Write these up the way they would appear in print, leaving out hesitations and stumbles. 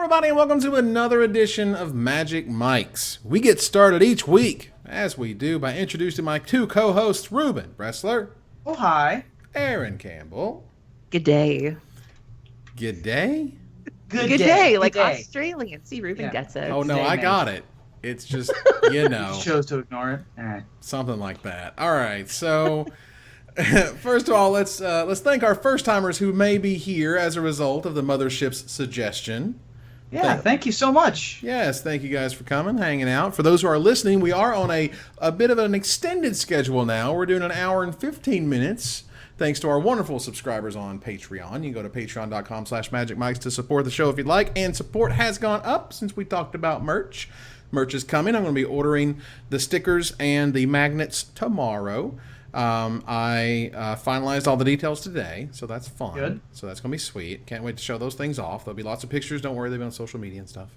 everybody, and welcome to another edition of Magic Mics. We get started each week, as we do, by introducing my two co-hosts, Ruben Bressler. Oh, hi. Aaron Campbell. Good day. Good day? Good day, like Australian. See, Ruben gets it. Oh, no, I got it. It's just, you know. You chose to ignore it. All right. Something like that. All right, so first of all, let's thank our first-timers who may be here as a result of the Mothership's suggestion. Yeah, thank you so much. Yes, thank you guys for coming, hanging out. For those who are listening, we are on a bit of an extended schedule now. We're doing an hour and 15 minutes, thanks to our wonderful subscribers on Patreon. You can go to patreon.com/magicmics to support the show if you'd like, and support has gone up since we talked about merch. Merch is coming. I'm going to be ordering the stickers and the magnets tomorrow. I finalized all the details today, so that's fun. Good. So that's going to be sweet. Can't wait to show those things off. There'll be lots of pictures. Don't worry, they'll be on social media and stuff.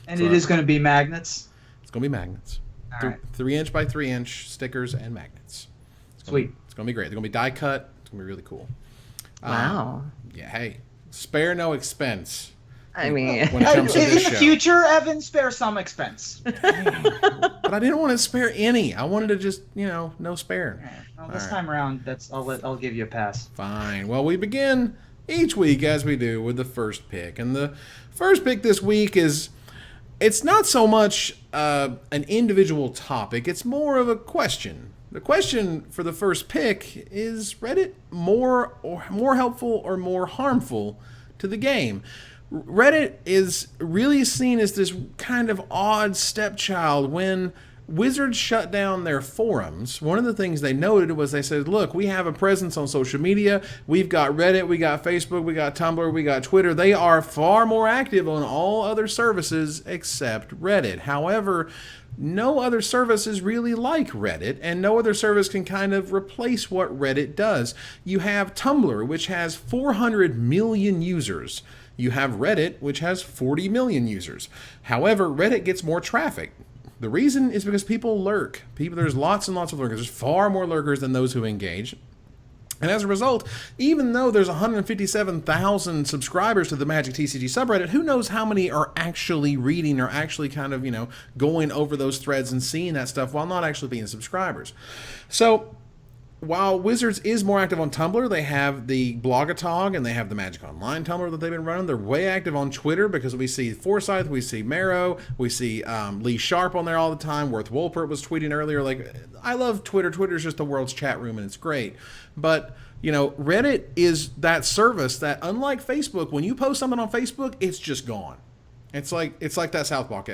And so it is going to be magnets? It's going to be magnets. All right. 3-inch by 3-inch stickers and magnets. Sweet. It's going to be great. They're going to be die cut. It's going to be really cool. Wow. Yeah, hey, spare no expense. I mean, when it comes to in this the show. future, Evan, spare some expense. But I didn't want to spare any. I wanted to just, no spare. Well, this time around, I'll give you a pass. Fine. Well, we begin each week, as we do, with the first pick. And the first pick this week it's not so much an individual topic. It's more of a question. The question for the first pick is Reddit more helpful or more harmful to the game? Reddit is really seen as this kind of odd stepchild. When Wizards shut down their forums, one of the things they noted was they said, look, we have a presence on social media. We've got Reddit, we got Facebook, we got Tumblr, we got Twitter. They are far more active on all other services except Reddit. However, no other service is really like Reddit, and no other service can kind of replace what Reddit does. You have Tumblr, which has 400 million users. You have Reddit, which has 40 million users. However, Reddit gets more traffic. The reason is because people lurk. There's lots and lots of lurkers. There's far more lurkers than those who engage. And as a result, even though there's 157,000 subscribers to the MagicTCG subreddit, who knows how many are actually reading or actually kind of, going over those threads and seeing that stuff while not actually being subscribers. So while Wizards is more active on Tumblr, they have the Blogatog and they have the Magic Online Tumblr that they've been running. They're way active on Twitter because we see Forsyth, we see Marrow, we see Lee Sharp on there all the time. Worth Wolpert was tweeting earlier. Like, I love Twitter. Twitter's just the world's chat room and it's great. But, Reddit is that service that, unlike Facebook, when you post something on Facebook, it's just gone. It's like that South Park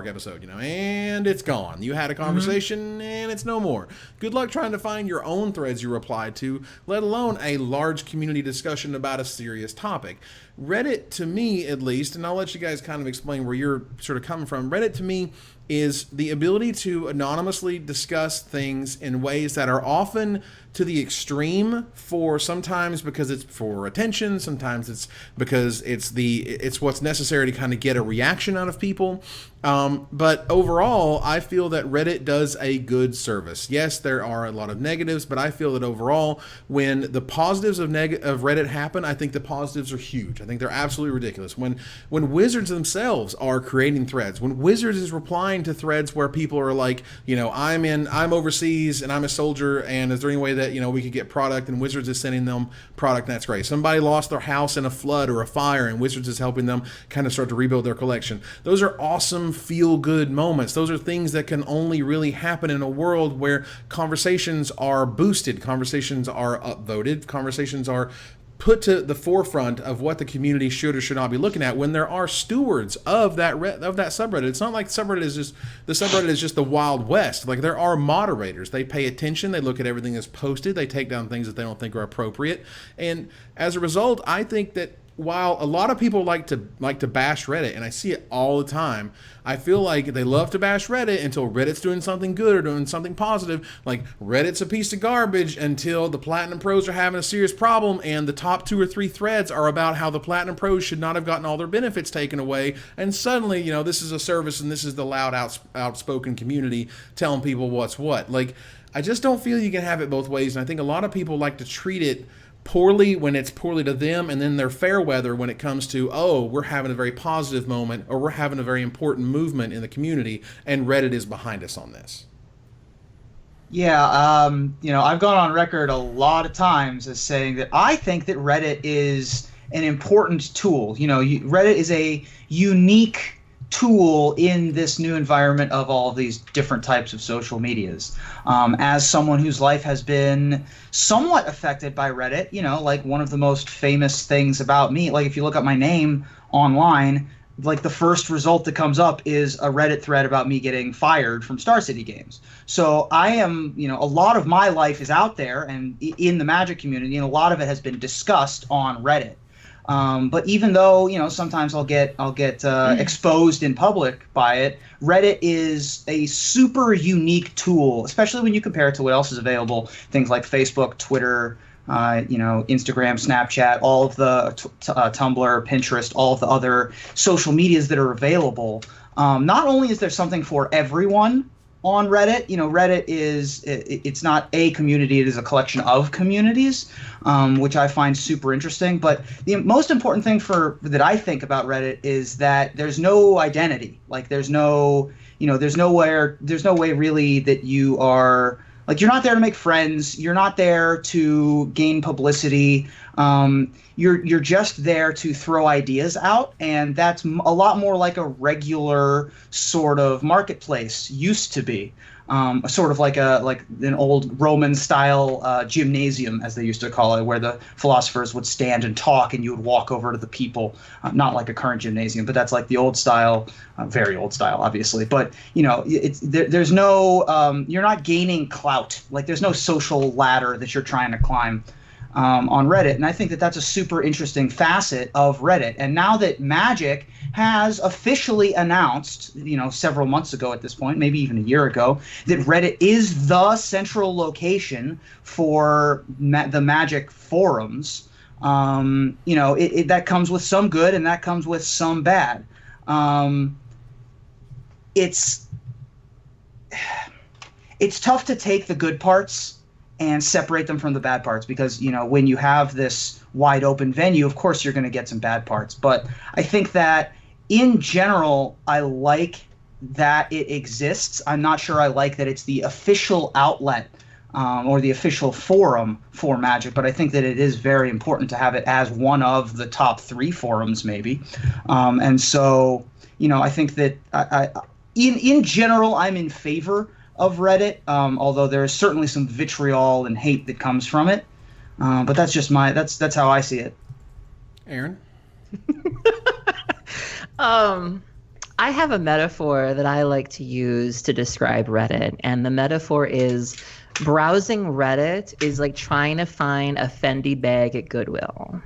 episode, and it's gone. You had a conversation and it's no more. Good luck trying to find your own threads you replied to, let alone a large community discussion about a serious topic. Reddit, to me at least, and I'll let you guys kind of explain where you're sort of coming from. Reddit, to me, is the ability to anonymously discuss things in ways that are often to the extreme, for sometimes because it's for attention, sometimes it's because it's what's necessary to kind of get a reaction out of people. But overall, I feel that Reddit does a good service. Yes, there are a lot of negatives, but I feel that overall, when the positives of Reddit happen, I think the positives are huge. I think they're absolutely ridiculous. When Wizards themselves are creating threads, when Wizards is replying to threads where people are like, I'm overseas and I'm a soldier, and is there any way that we could get product, and Wizards is sending them product, and that's great. Somebody lost their house in a flood or a fire, and Wizards is helping them kind of start to rebuild their collection. Those are awesome feel-good moments. Those are things that can only really happen in a world where conversations are boosted, conversations are upvoted, conversations are put to the forefront of what the community should or should not be looking at when there are stewards of that subreddit. It's not like the subreddit is just the Wild West. Like, there are moderators. They pay attention. They look at everything that's posted. They take down things that they don't think are appropriate. And as a result, I think that while a lot of people like to bash Reddit, and I see it all the time, I feel like they love to bash Reddit until Reddit's doing something good or doing something positive. Like, Reddit's a piece of garbage until the Platinum Pros are having a serious problem, and the top 2 or 3 threads are about how the Platinum Pros should not have gotten all their benefits taken away, and suddenly, this is a service and this is the loud, outspoken community telling people what's what. Like, I just don't feel you can have it both ways, and I think a lot of people like to treat it poorly when it's poorly to them, and then they're fair weather when it comes to, oh, we're having a very positive moment, or we're having a very important movement in the community, and Reddit is behind us on this. Yeah, I've gone on record a lot of times as saying that I think that Reddit is an important tool. Reddit is a unique tool in this new environment of all of these different types of social medias. As someone whose life has been somewhat affected by Reddit, like one of the most famous things about me, like if you look up my name online, like the first result that comes up is a Reddit thread about me getting fired from Star City Games. So I am, a lot of my life is out there and in the Magic community, and a lot of it has been discussed on Reddit. But even though, sometimes I'll get exposed in public by it, Reddit is a super unique tool, especially when you compare it to what else is available. Things like Facebook, Twitter, Instagram, Snapchat, all of the Tumblr, Pinterest, all of the other social medias that are available. Not only is there something for everyone on Reddit, Reddit it's not a community, it is a collection of communities, which I find super interesting. But the most important thing that I think about Reddit is that there's no identity. Like there's no way really that you are, like, you're not there to make friends. You're not there to gain publicity. You're just there to throw ideas out, and that's a lot more like a regular sort of marketplace used to be. Sort of like an old Roman style gymnasium, as they used to call it, where the philosophers would stand and talk, and you would walk over to the people. Not like a current gymnasium, but that's like the old style, very old style, obviously. But there's no you're not gaining clout. Like there's no social ladder that you're trying to climb on Reddit, and I think that that's a super interesting facet of Reddit. And now that Magic has officially announced, several months ago at this point, maybe even a year ago, that Reddit is the central location for the Magic forums, that comes with some good and that comes with some bad. It's tough to take the good parts and separate them from the bad parts, because when you have this wide open venue, of course you're going to get some bad parts. But I think that in general, I like that it exists. I'm not sure I like that it's the official outlet or the official forum for Magic, but I think that it is very important to have it as one of the top 3 forums, maybe. And so, I think that in general, I'm in favor of Reddit, although there is certainly some vitriol and hate that comes from it. But that's just that's how I see it. Aaron? I have a metaphor that I like to use to describe Reddit, and the metaphor is browsing Reddit is like trying to find a Fendi bag at Goodwill.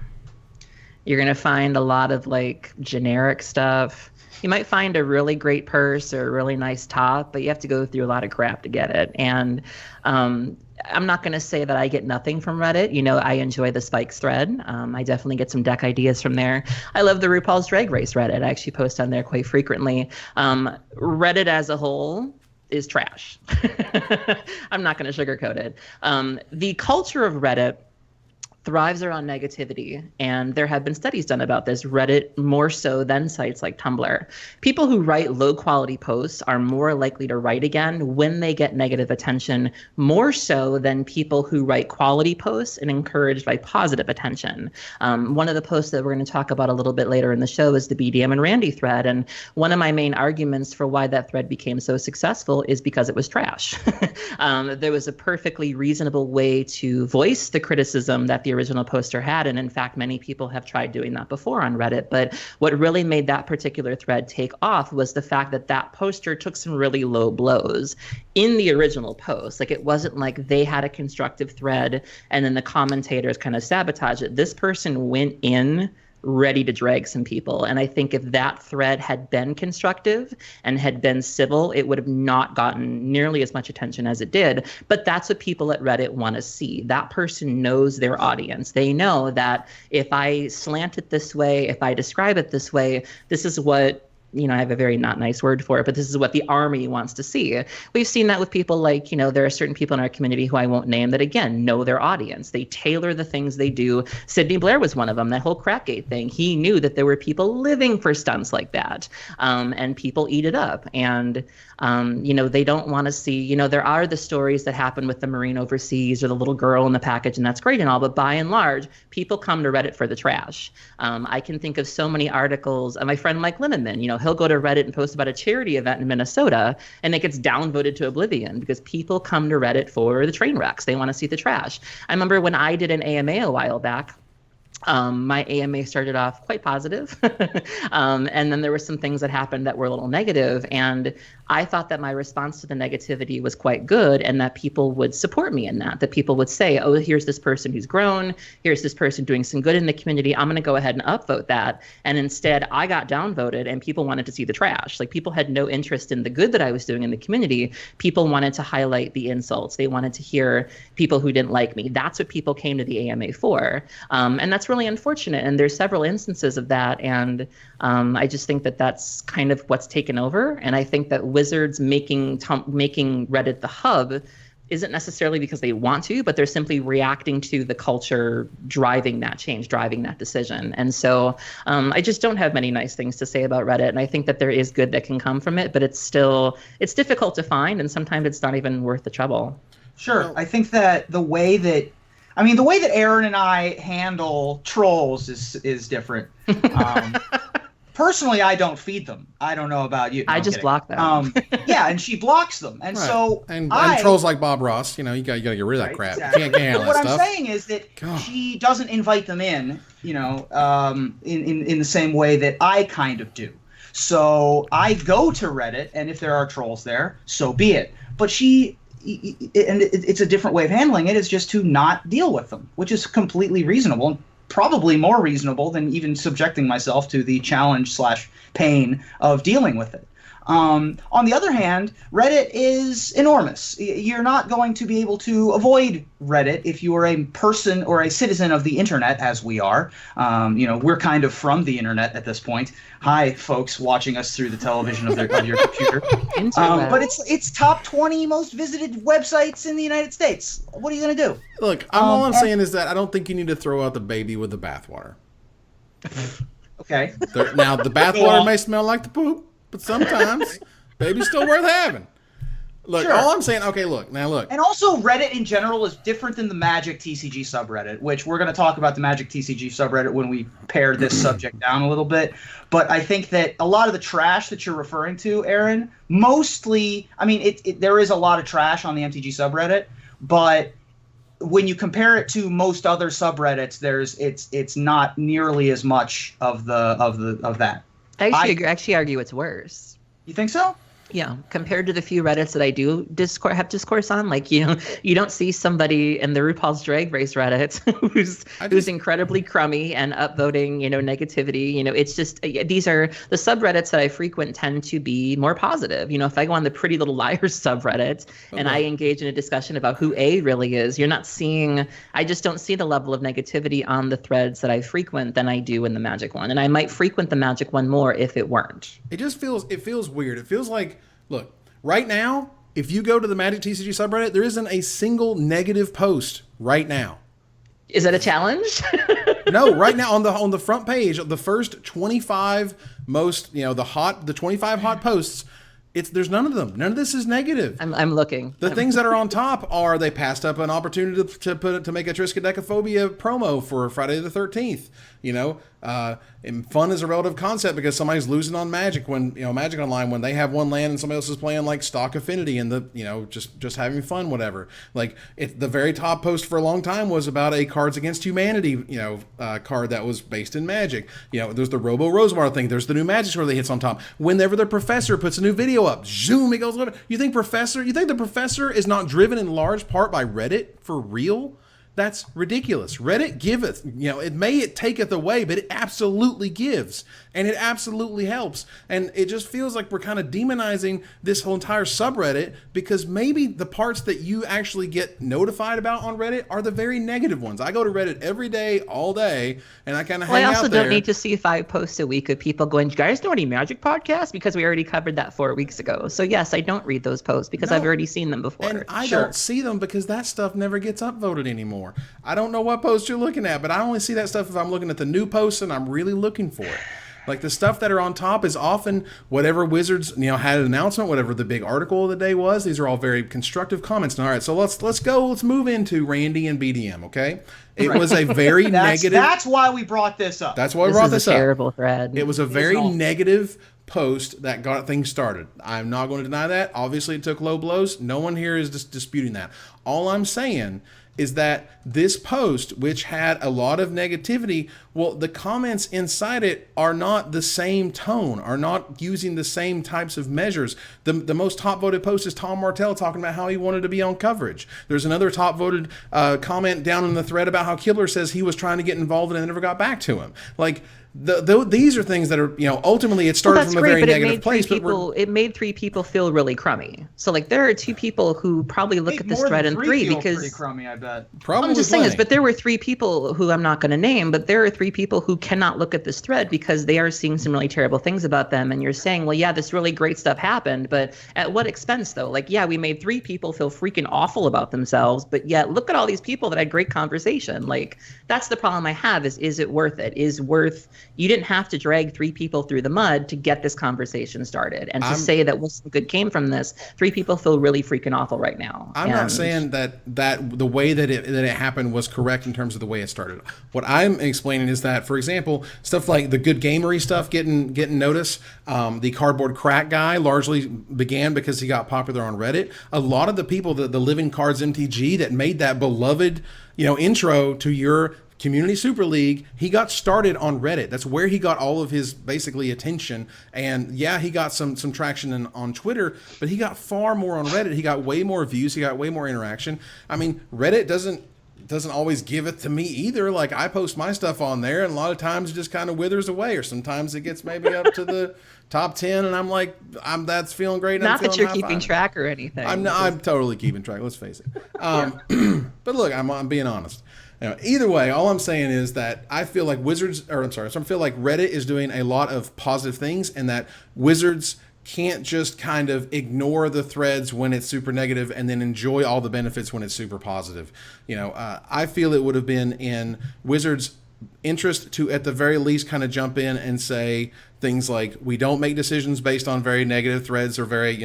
You're going to find a lot of like generic stuff. You might find a really great purse or a really nice top, but you have to go through a lot of crap to get it. And I'm not going to say that I get nothing from Reddit. I enjoy the Spikes thread. I definitely get some deck ideas from there. I love the RuPaul's Drag Race Reddit. I actually post on there quite frequently. Reddit as a whole is trash. I'm not going to sugarcoat it. The culture of Reddit thrives around negativity, and there have been studies done about this. Reddit more so than sites like Tumblr. People who write low quality posts are more likely to write again when they get negative attention, more so than people who write quality posts and encouraged by positive attention. One of the posts that we're going to talk about a little bit later in the show is the BDM and Randy thread, and one of my main arguments for why that thread became so successful is because it was trash. There was a perfectly reasonable way to voice the criticism that the original poster had, and in fact many people have tried doing that before on Reddit. But what really made that particular thread take off was the fact that that poster took some really low blows in the original post. Like, it wasn't like they had a constructive thread and then the commentators kind of sabotaged it. This person went in ready to drag some people. And I think if that thread had been constructive and had been civil, it would have not gotten nearly as much attention as it did. But that's what people at Reddit want to see. That person knows their audience. They know that if I slant it this way, if I describe it this way, this is what I have a very not nice word for it, but this is what the army wants to see. We've seen that with people like, there are certain people in our community who I won't name that, again, know their audience. They tailor the things they do. Sidney Blair was one of them, that whole Crackgate thing. He knew that there were people living for stunts like that, and people eat it up. And, they don't want to see, there are the stories that happen with the Marine overseas or the little girl in the package, and that's great and all, but by and large, people come to Reddit for the trash. I can think of so many articles. My friend Mike Linneman, he'll go to Reddit and post about a charity event in Minnesota, and it gets downvoted to oblivion because people come to Reddit for the train wrecks. They want to see the trash. I remember when I did an AMA a while back, my AMA started off quite positive. And then there were some things that happened that were a little negative. And I thought that my response to the negativity was quite good, and that people would support me in that people would say, oh, here's this person who's grown. Here's this person doing some good in the community. I'm going to go ahead and upvote that. And instead, I got downvoted, and people wanted to see the trash. Like, people had no interest in the good that I was doing in the community. People wanted to highlight the insults. They wanted to hear people who didn't like me. That's what people came to the AMA for. And that's really unfortunate. And there's several instances of that. And I just think that that's kind of what's taken over. And I think that Wizards making Reddit the hub isn't necessarily because they want to, but they're simply reacting to the culture driving that change, driving that decision. And so I just don't have many nice things to say about Reddit. And I think that there is good that can come from it, but it's difficult to find. And sometimes it's not even worth the trouble. Sure. I think that the way that Aaron and I handle trolls is different. Personally, I don't feed them. I don't know about you. No, I just block them. Yeah, and she blocks them, and right. so and trolls like Bob Ross, you got to get rid of that crap. Exactly. You can't handle that stuff. What I'm saying is that she doesn't invite them in, in the same way that I kind of do. So I go to Reddit, and if there are trolls there, so be it. But it's a different way of handling it, is just to not deal with them, which is completely reasonable. Probably more reasonable than even subjecting myself to the challenge/pain of dealing with it. On the other hand, Reddit is enormous. You're not going to be able to avoid Reddit if you are a person or a citizen of the internet, as we are. We're kind of from the internet at this point. Hi, folks watching us through the television of your computer. But it's top 20 most visited websites in the United States. What are you going to do? Look, all I'm saying is that I don't think you need to throw out the baby with the bathwater. Okay. Now, the bathwater may smell like the poop, but sometimes baby's still worth having. Look, sure. All I'm saying, okay, look. And also, Reddit in general is different than the MagicTCG subreddit, which we're going to talk about the MagicTCG subreddit when we pare this subject down a little bit. But I think that a lot of the trash that you're referring to, Aaron, mostly, there is a lot of trash on the MTG subreddit, but when you compare it to most other subreddits, it's not nearly as much of that. I actually argue it's worse. You think so? Yeah, compared to the few Reddits that I do have discourse on, like, you don't see somebody in the RuPaul's Drag Race Reddit who's incredibly crummy and upvoting, negativity. It's just, these are the subreddits that I frequent tend to be more positive. If I go on the Pretty Little Liars subreddit and I engage in a discussion about who A really is, I just don't see the level of negativity on the threads that I frequent than I do in the Magic one. And I might frequent the Magic one more if it weren't. It feels weird. It feels like, look, right now, if you go to the MagicTCG subreddit, there isn't a single negative post right now. Is that a challenge? No, right now on the front page, the first 25 most, the 25 hot posts, there's none of them. None of this is negative. I'm looking. The things that are on top are they passed up an opportunity to make a Triskadekaphobia promo for Friday the 13th. And fun is a relative concept because somebody's losing on Magic when Magic Online when they have one land and somebody else is playing like Stock Affinity and just having fun, whatever. Like the very top post for a long time was about a Cards Against Humanity card that was based in Magic. There's the Robo Rosemar thing. There's the new Magic Sword that hits on top. Whenever the professor puts a new video up, zoom, it goes over. You think the professor is not driven in large part by Reddit for real? That's ridiculous. Reddit giveth, it taketh away, but it absolutely gives, and it absolutely helps. And it just feels like we're kind of demonizing this whole entire subreddit because maybe the parts that you actually get notified about on Reddit are the very negative ones. I go to Reddit every day, all day, and I kind of hang out there. I also don't need to see 5 posts a week of people going, "Do you guys know any Magic podcasts?" Because we already covered that 4 weeks ago. So yes, I don't read those posts because I've already seen them before. And I don't see them because that stuff never gets upvoted anymore. I don't know what post you're looking at, but I only see that stuff if I'm looking at the new posts and I'm really looking for it. Like the stuff that are on top is often whatever Wizards, had an announcement, whatever the big article of the day was. These are all very constructive comments. All right, so let's move into Randy and BDM, okay? It was a very negative. That's why we brought this up. That's why we brought this up. This is a terrible thread. It was a very negative post that got things started. I'm not going to deny that. Obviously, it took low blows. No one here is disputing that. All I'm saying is that this post, which had a lot of negativity, well, the comments inside it are not the same tone, are not using the same types of measures. The most top voted post is Tom Martell talking about how he wanted to be on coverage. There's another top voted comment down in the thread about how Kibler says he was trying to get involved and it never got back to him. Like, these are things that are, ultimately it started from a very negative place. It made 3 people feel really crummy. So like there are 2 people who probably look at this thread and 3 because pretty crummy, I bet. Probably I'm just saying this, but there were 3 people who I'm not going to name, but there are 3 people who cannot look at this thread because they are seeing some really terrible things about them. And you're saying, well, yeah, this really great stuff happened, but at what expense though? Like, yeah, we made 3 people feel freaking awful about themselves, but yet look at all these people that had great conversation. Like that's the problem I have is it worth it? You didn't have to drag 3 people through the mud to get this conversation started. And to say that some good came from this, 3 people feel really freaking awful right now. I'm not saying that the way that it happened was correct in terms of the way it started. What I'm explaining is that, for example, stuff like the good gamery stuff getting notice, the cardboard crack guy largely began because he got popular on Reddit. A lot of the people, the Living Cards MTG that made that beloved, intro to your Community Super League, he got started on Reddit. That's where he got all of his basically attention. And yeah, he got some traction on Twitter, but he got far more on Reddit. He got way more views. He got way more interaction. I mean, Reddit doesn't always give it to me either. Like I post my stuff on there and a lot of times it just kind of withers away, or sometimes it gets maybe up to the top 10 and I'm like, that's feeling great. Not that you're keeping track or anything. I'm totally keeping track. Let's face it. But look, I'm being honest. Either way, all I'm saying is that I feel like I feel like Reddit is doing a lot of positive things, and that Wizards can't just kind of ignore the threads when it's super negative and then enjoy all the benefits when it's super positive. I feel it would have been in Wizards' interest to, at the very least, kind of jump in and say things like, we don't make decisions based on very negative threads or very,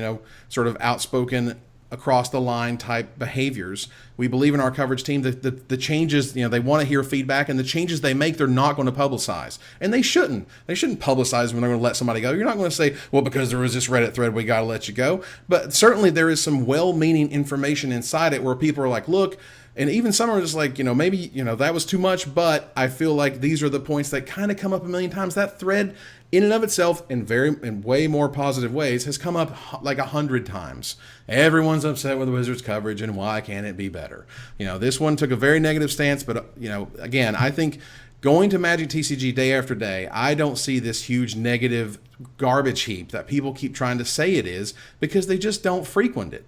sort of outspoken across the line type behaviors. We believe in our coverage team that the changes, they want to hear feedback, and the changes they make, they're not going to publicize. And they shouldn't. They shouldn't publicize when they're going to let somebody go. You're not going to say, well, because there was this Reddit thread, we got to let you go. But certainly there is some well-meaning information inside it where people are like, look, and even some are just like, maybe, that was too much, but I feel like these are the points that kind of come up a million times. That thread in and of itself, in way more positive ways, has come up like 100 times. Everyone's upset with the Wizards coverage and why can't it be better? This one took a very negative stance, but, again, I think going to MagicTCG day after day, I don't see this huge negative garbage heap that people keep trying to say it is, because they just don't frequent it.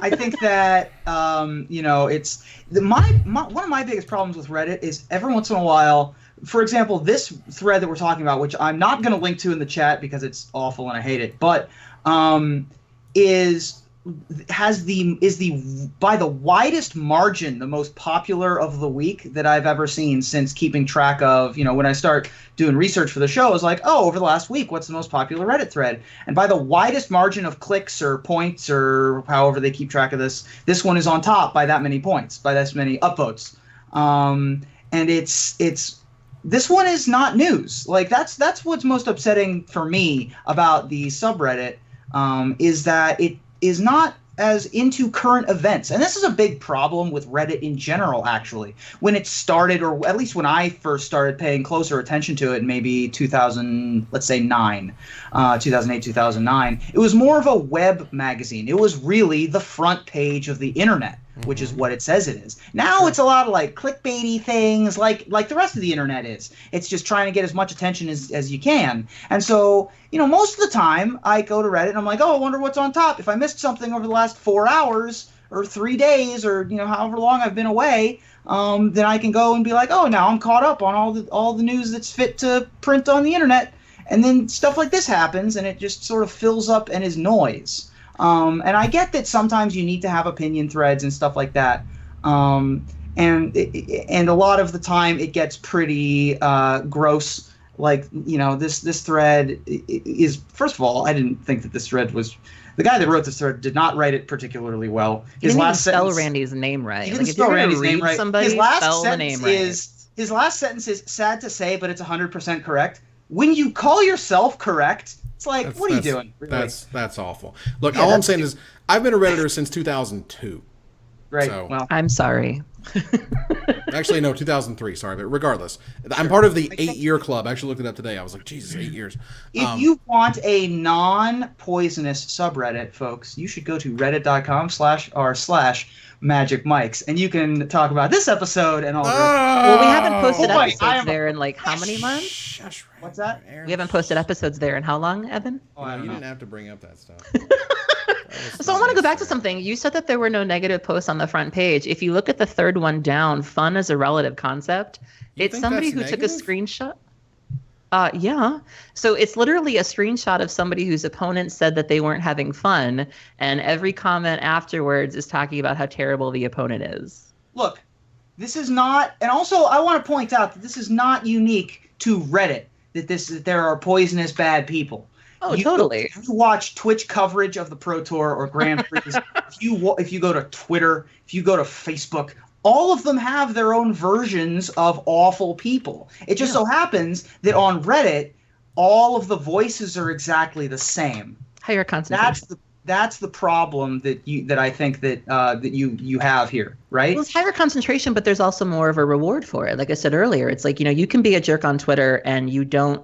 I think that it's one of my biggest problems with Reddit is every once in a while, for example, this thread that we're talking about, which I'm not going to link to in the chat because it's awful and I hate it, but is by the widest margin the most popular of the week that I've ever seen since keeping track of, when I start doing research for the show, I was like, oh, over the last week, what's the most popular Reddit thread? And by the widest margin of clicks or points or however they keep track of this one is on top by that many points, by this many upvotes. And this one is not news. Like that's what's most upsetting for me about the subreddit, is that it is not as into current events. And this is a big problem with Reddit in general, actually. When it started, or at least when I first started paying closer attention to it, maybe 2008, 2009, it was more of a web magazine. It was really the front page of the internet. which is what it says it is. Now it's a lot of like clickbaity things, like the rest of the internet is. It's just trying to get as much attention as you can. And so, most of the time I go to Reddit and I'm like, oh, I wonder what's on top. If I missed something over the last 4 hours or 3 days or however long I've been away, then I can go and be like, oh, now I'm caught up on all the news that's fit to print on the internet. And then stuff like this happens, and it just sort of fills up and is noise. And I get that sometimes you need to have opinion threads and stuff like that. And a lot of the time it gets pretty gross. Like, this thread is, first of all, I didn't think that this thread was. The guy that wrote this thread did not write it particularly well. His last spell Randy's name right. He didn't spell Randy's name right. His last sentence is sad to say, but it's 100% correct. When you call yourself correct, it's like, what are you doing? Really? That's awful. Look, all I'm saying is I've been a Redditor since 2002. Right. So, well, I'm sorry. Actually, no, 2003. Sorry, but regardless, I'm part of the 8-year club. I actually looked it up today. I was like, Jesus, 8 years. If you want a non-poisonous subreddit, folks, you should go to reddit.com/r/magicmics, and you can talk about this episode and all the rest. Well, we haven't posted episodes there in like how many months? What's that? We haven't posted episodes there in how long, Evan? You didn't have to bring up that stuff. So I want to go back to something. You said that there were no negative posts on the front page. If you look at the third one down, fun is a relative concept. It's somebody who took a screenshot. Yeah. So it's literally a screenshot of somebody whose opponent said that they weren't having fun, and every comment afterwards is talking about how terrible the opponent is. Look, this is not, and also I want to point out that this is not unique to Reddit, that there are poisonous bad people. Oh, totally. If you watch Twitch coverage of the Pro Tour or Grand Prix, if you go to Twitter, if you go to Facebook, all of them have their own versions of awful people. It just so happens that on Reddit, all of the voices are exactly the same. Higher concentration. That's the problem that I think that you have here, right? Well, it's higher concentration, but there's also more of a reward for it. Like I said earlier, it's like, you can be a jerk on Twitter and you don't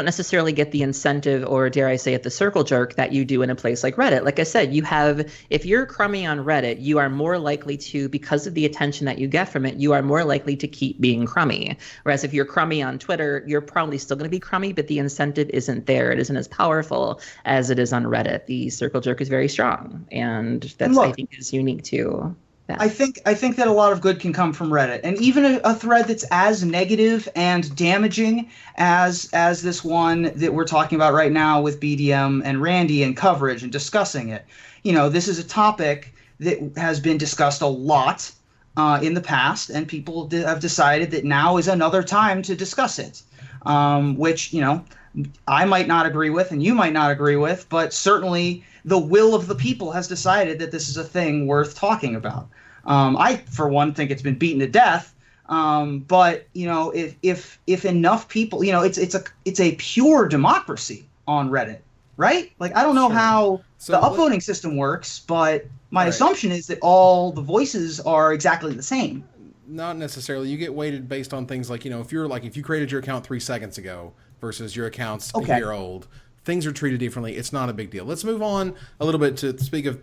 necessarily get the incentive, or dare I say it, the circle jerk that you do in a place like Reddit. Like I said, if you're crummy on Reddit, you are more likely to, because of the attention that you get from it, you are more likely to keep being crummy. Whereas if you're crummy on Twitter, you're probably still going to be crummy, but the incentive isn't there. It isn't as powerful as it is on Reddit. The circle jerk is very strong, and that's, I think, is unique to that. I think that a lot of good can come from Reddit, and even a thread that's as negative and damaging as this one that we're talking about right now with BDM and Randy and coverage and discussing it. This is a topic that has been discussed a lot in the past, and people have decided that now is another time to discuss it, which I might not agree with and you might not agree with, but certainly the will of the people has decided that this is a thing worth talking about. I, for one, think it's been beaten to death. But if enough people, it's a pure democracy on Reddit, right? Like, I don't know how the upvoting system works, but my assumption is that all the voices are exactly the same. Not necessarily. You get weighted based on things like, if you created your account 3 seconds ago versus your account's a year old, things are treated differently. It's not a big deal. Let's move on a little bit to speak of,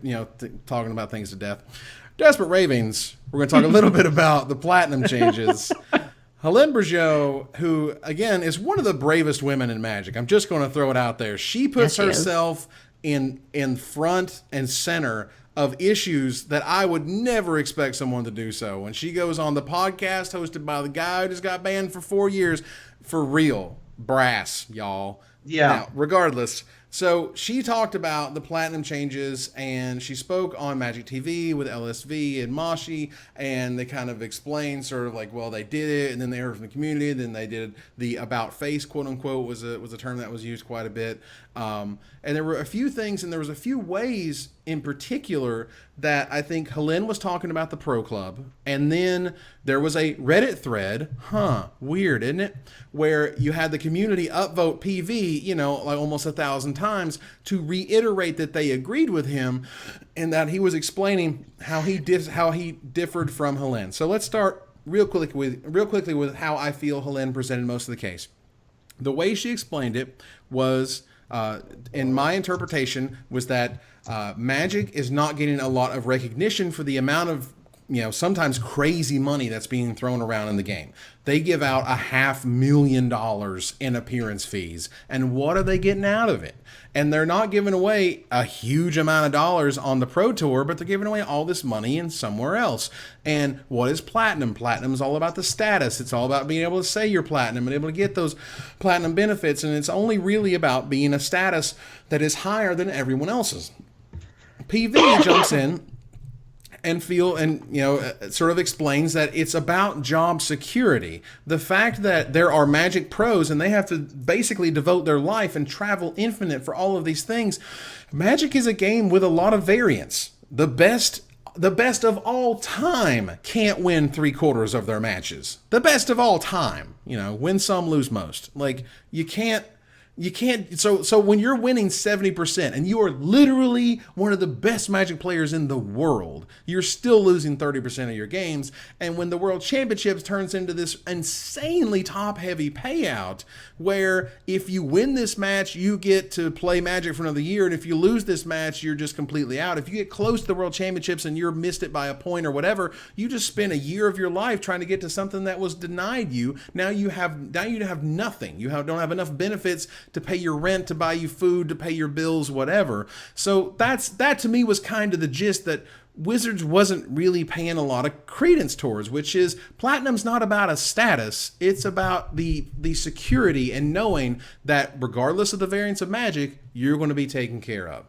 talking about things to death. Desperate Ravings, we're going to talk a little bit about the platinum changes. Helene Bergeau, who, again, is one of the bravest women in Magic. I'm just going to throw it out there. She puts herself in front and center of issues that I would never expect someone to do so. When she goes on the podcast hosted by the guy who just got banned for 4 years, for real, brass, y'all. Yeah. Now, regardless, so she talked about the platinum changes, and she spoke on Magic TV with LSV and Mashi, and they kind of explained sort of like, well, they did it, and then they heard from the community, then they did the about face, quote unquote, was a term that was used quite a bit. And there were a few things, and there was a few ways in particular that I think Helene was talking about the Pro Club, and then there was a Reddit thread, weird, isn't it? Where you had the community upvote PV, like almost 1,000 times to reiterate that they agreed with him, and that he was explaining how he differed from Helene. So let's start real quickly with how I feel Helene presented most of the case. The way she explained it was in my interpretation, was that Magic is not getting a lot of recognition for the amount of, sometimes crazy money that's being thrown around in the game. They give out $500,000 in appearance fees. And what are they getting out of it? And they're not giving away a huge amount of dollars on the Pro Tour, but they're giving away all this money in somewhere else. And what is Platinum? Platinum is all about the status. It's all about being able to say you're Platinum and able to get those Platinum benefits. And it's only really about being a status that is higher than everyone else's. PV jumps in and sort of explains that it's about job security. The fact that there are Magic pros and they have to basically devote their life and travel infinite for all of these things. Magic is a game with a lot of variance. The best of all time can't win 3/4 of their matches. The best of all time, win some, lose most. Like, you can't. So when you're winning 70% and you are literally one of the best Magic players in the world, you're still losing 30% of your games. And when the World Championships turns into this insanely top-heavy payout, where if you win this match, you get to play Magic for another year, and if you lose this match, you're just completely out. If you get close to the World Championships and you're missed it by a point or whatever, you just spent a year of your life trying to get to something that was denied you. Now you have nothing. Don't have enough benefits to pay your rent, to buy you food, to pay your bills, whatever. So that to me was kind of the gist that Wizards wasn't really paying a lot of credence towards, which is Platinum's not about a status. It's about the security and knowing that regardless of the variance of Magic, you're going to be taken care of.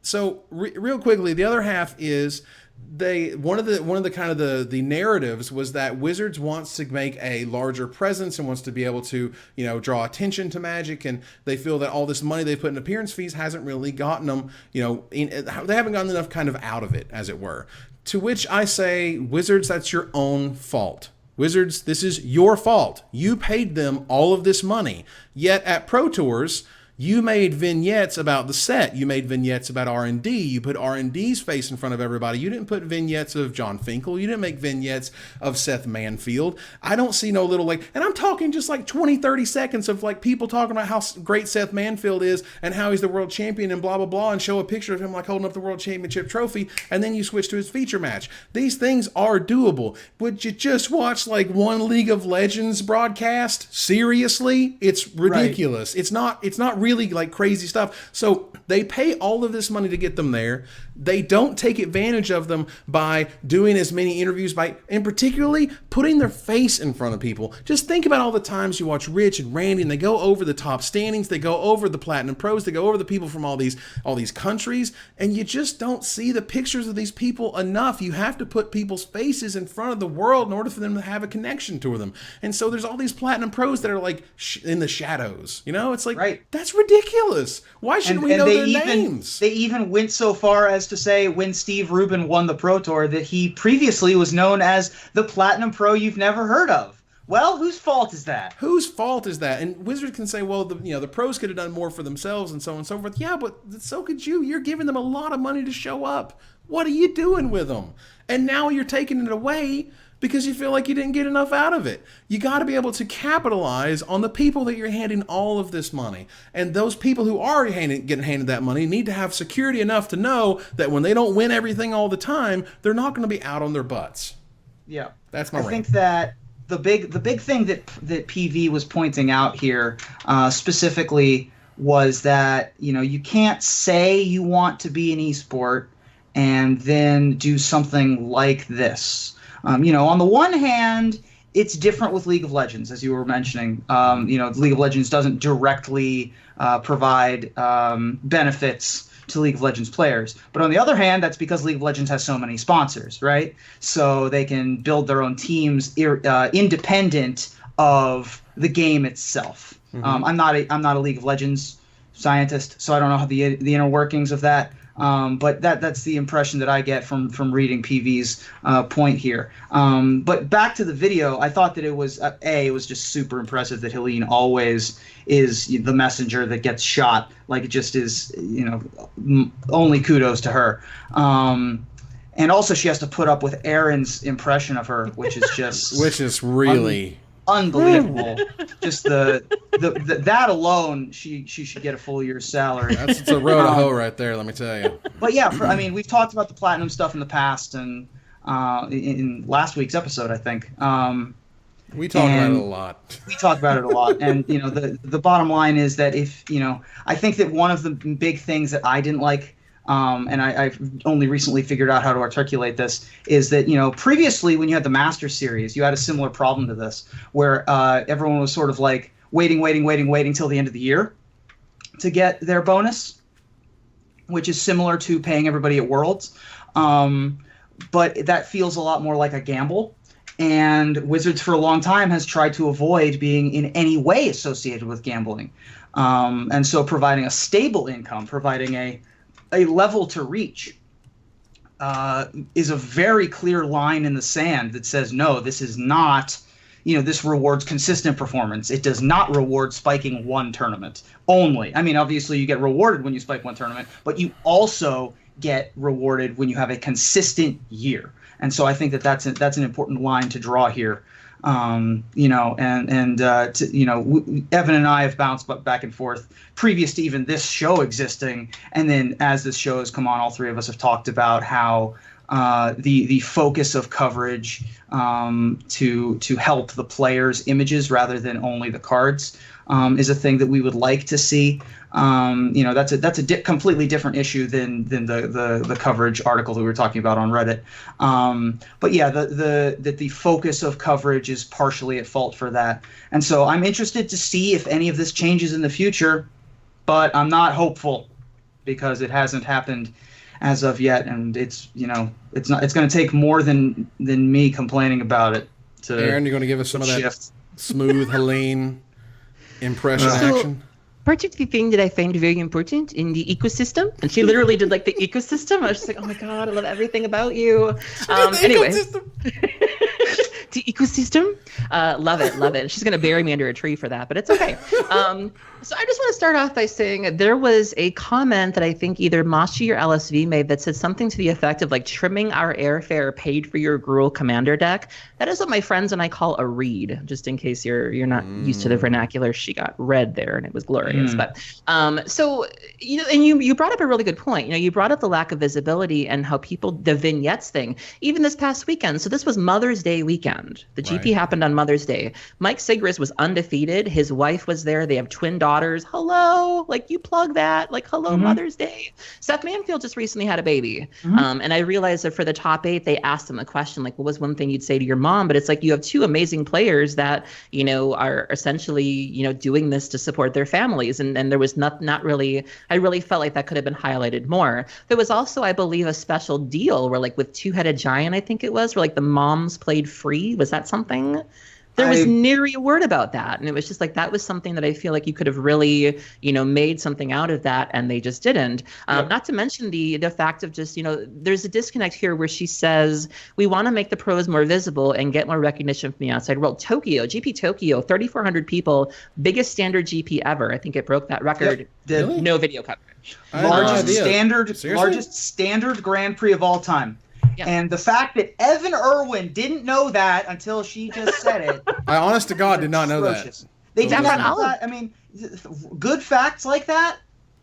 So real quickly, the other half is one of the kind of the narratives was that Wizards wants to make a larger presence and wants to be able to draw attention to Magic, and they feel that all this money they put in appearance fees hasn't really gotten them they haven't gotten enough kind of out of it, as it were. To which I say, Wizards, that's your own fault. Wizards, this is your fault. You paid them all of this money, yet at Pro Tours, you made vignettes about the set. You made vignettes about R&D. You put R&D's face in front of everybody. You didn't put vignettes of John Finkel. You didn't make vignettes of Seth Manfield. I don't see no little and I'm talking just like 20, 30 seconds of people talking about how great Seth Manfield is and how he's the world champion and blah, blah, blah, and show a picture of him holding up the world championship trophy, and then you switch to his feature match. These things are doable. Would you just watch one League of Legends broadcast? Seriously? It's ridiculous. Right. It's not really crazy stuff. So they pay all of this money to get them there. They don't take advantage of them by doing as many interviews, and particularly putting their face in front of people. Just think about all the times you watch Rich and Randy and they go over the top standings, they go over the Platinum Pros, they go over the people from all these countries, and you just don't see the pictures of these people enough. You have to put people's faces in front of the world in order for them to have a connection to them. And so there's all these Platinum Pros that are in the shadows. It's right. That's ridiculous. Why shouldn't we know their names? They even went so far as to say, when Steve Rubin won the Pro Tour, that he previously was known as the Platinum Pro you've never heard of. Well, whose fault is that? Whose fault is that? And Wizards can say, well, the pros could have done more for themselves and so on and so forth. Yeah, but so could you. You're giving them a lot of money to show up. What are you doing with them? And now you're taking it away because you feel like you didn't get enough out of it. You got to be able to capitalize on the people that you're handing all of this money. And those people who are getting handed that money need to have security enough to know that when they don't win everything all the time, they're not going to be out on their butts. Yeah. That's my I think that the big thing that PV was pointing out here specifically was that, you can't say you want to be an esport and then do something like this. On the one hand, it's different with League of Legends, as you were mentioning. League of Legends doesn't directly provide benefits to League of Legends players. But on the other hand, that's because League of Legends has so many sponsors, right? So they can build their own teams independent of the game itself. Mm-hmm. I'm not a League of Legends scientist, so I don't know how the inner workings of that. But that's the impression that I get from reading PV's point here. But back to the video, I thought that it was just super impressive that Helene always is the messenger that gets shot. It just is, only kudos to her. And also she has to put up with Aaron's impression of her, which is just which is really unbelievable. Just the that alone, she should get a full year's salary. It's a row to hoe right there, let me tell you. But yeah, I mean, we've talked about the platinum stuff in the past, and in last week's episode, I think. We talk about it a lot. We talk about it a lot, and the bottom line is that if I think that one of the big things that I didn't like, and I've only recently figured out how to articulate this, is that previously when you had the Master Series, you had a similar problem to this, where everyone was sort of like waiting till the end of the year to get their bonus, which is similar to paying everybody at Worlds, but that feels a lot more like a gamble. And Wizards for a long time has tried to avoid being in any way associated with gambling. And so providing a stable income, providing a level to reach is a very clear line in the sand that says, no, this is not, this rewards consistent performance. It does not reward spiking one tournament only. I mean, obviously you get rewarded when you spike one tournament, but you also get rewarded when you have a consistent year. And so I think that's an important line to draw here. Evan and I have bounced back and forth previous to even this show existing, and then as this show has come on, all three of us have talked about how the focus of coverage to help the players' images rather than only the cards is a thing that we would like to see. That's a completely different issue than the coverage article that we were talking about on Reddit. But yeah, the focus of coverage is partially at fault for that. And so I'm interested to see if any of this changes in the future, but I'm not hopeful because it hasn't happened as of yet, and it's going to take more than me complaining about it to. Aaron, you're going to give us some of that smooth Helene impression So, action. particular thing that I find very important in the ecosystem, and she literally did like the ecosystem. I was just like, oh my god, I love everything about you. Anyway, the ecosystem, love it. She's gonna bury me under a tree for that, but it's okay. So I just want to start off by saying there was a comment that I think either Mashi or LSV made that said something to the effect of like trimming our airfare paid for your Gruul commander deck. That is what my friends and I call a read, just in case you're not used to the vernacular. She got read there and it was glorious. But so and you brought up a really good point. You brought up the lack of visibility and how the vignettes thing, even this past weekend. So this was Mother's Day weekend. The GP happened on Mother's Day. Mike Sigrist was undefeated. His wife was there. They have twin daughters. Hello, like you plug that, like hello Mother's Day. Seth Manfield just recently had a baby. And I realized that for the top 8, they asked him a question like, what was one thing you'd say to your mom? But it's like you have two amazing players that, are essentially, doing this to support their families. And there was not really, I really felt like that could have been highlighted more. There was also, I believe, a special deal where like with Two-Headed Giant, I think it was, where like the moms played free. Was that something? There was nary a word about that. And it was just like, that was something that I feel like you could have really, made something out of that. And they just didn't. Not to mention the fact of just, there's a disconnect here where she says, we want to make the pros more visible and get more recognition from the outside world. GP Tokyo, 3,400 people, biggest standard GP ever. I think it broke that record. Really? No video coverage. Largest standard Grand Prix of all time. Yeah. And the fact that Evan Irwin didn't know that until she just said it. I honest to God did not know that. They did not know that. I mean, good facts like that,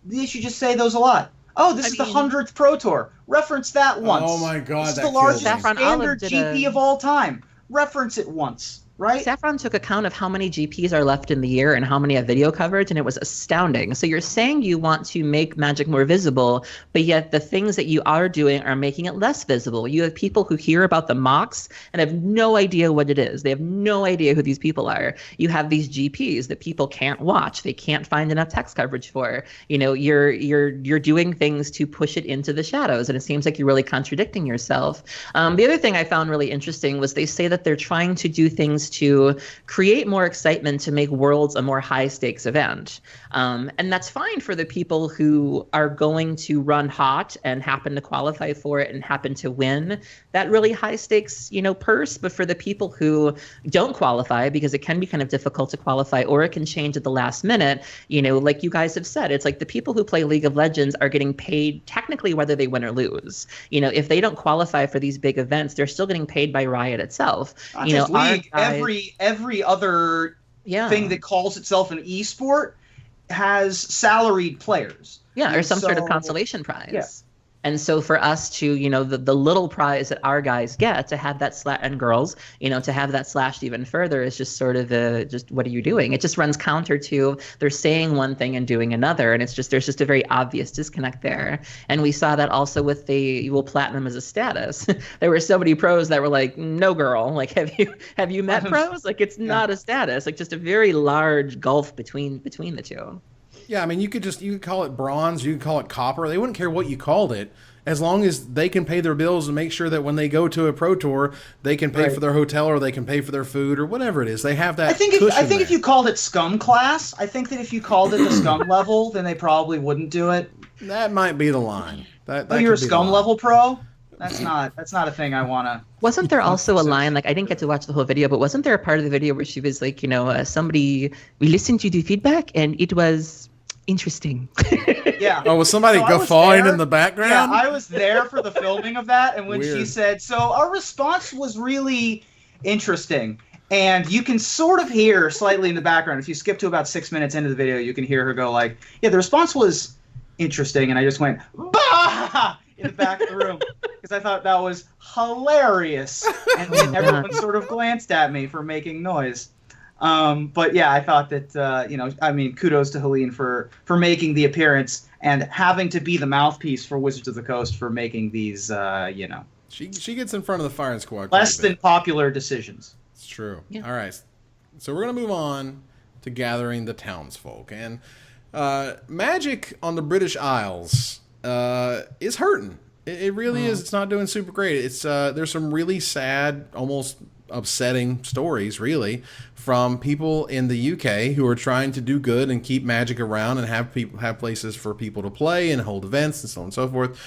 they should just say those a lot. Oh, this is the 100th Pro Tour. Reference that once. Oh my God, this is the largest standard GP of all time. Reference it once. Right? Saffron took account of how many GPs are left in the year and how many have video coverage, and it was astounding. So you're saying you want to make Magic more visible, but yet the things that you are doing are making it less visible. You have people who hear about the mocks and have no idea what it is. They have no idea who these people are. You have these GPs that people can't watch. They can't find enough text coverage for. You're doing things to push it into the shadows, and it seems like you're really contradicting yourself. The other thing I found really interesting was they say that they're trying to do things to create more excitement to make Worlds a more high stakes event. And that's fine for the people who are going to run hot and happen to qualify for it and happen to win that really high stakes, purse. But for the people who don't qualify, because it can be kind of difficult to qualify or it can change at the last minute, like you guys have said, it's like the people who play League of Legends are getting paid technically whether they win or lose. If they don't qualify for these big events, they're still getting paid by Riot itself. Not just League, every other thing that calls itself an esport has salaried players. Yeah, or some sort of consolation prize. Yeah. And so for us to, the little prize that our guys get to have that and girls, to have that slashed even further is just sort of just what are you doing? It just runs counter to they're saying one thing and doing another. And there's just a very obvious disconnect there. And we saw that also with the platinum as a status. There were so many pros that were like, no girl, like have you met pros? Like it's not a status, like just a very large gulf between the two. Yeah, I mean, you could call it bronze, you could call it copper. They wouldn't care what you called it, as long as they can pay their bills and make sure that when they go to a pro tour, they can pay for their hotel or they can pay for their food or whatever it is. They have that. I think if you called it scum class, I think that if you called it the scum level, then they probably wouldn't do it. That might be the line. That you're a scum level pro? That's not a thing I want to. Wasn't there also a line, like I didn't get to watch the whole video, but wasn't there a part of the video where she was like, we listened to the feedback and it was interesting. Yeah. Oh, was somebody guffawing in the background? Yeah, I was there for the filming of that, and when she said, so our response was really interesting, and you can sort of hear slightly in the background, if you skip to about 6 minutes into the video, you can hear her go like, yeah, the response was interesting, and I just went, bah! In the back of the room, because I thought that was hilarious, and then everyone sort of glanced at me for making noise. But yeah, I thought that, kudos to Helene for making the appearance and having to be the mouthpiece for Wizards of the Coast for making these, She gets in front of the firing squad. Less than popular decisions. It's true. Yeah. All right. So we're going to move on to gathering the townsfolk. And Magic on the British Isles is hurting. It really is. It's not doing super great. It's there's some really sad, almost upsetting stories, really, from people in the UK who are trying to do good and keep Magic around and have places for people to play and hold events and so on and so forth.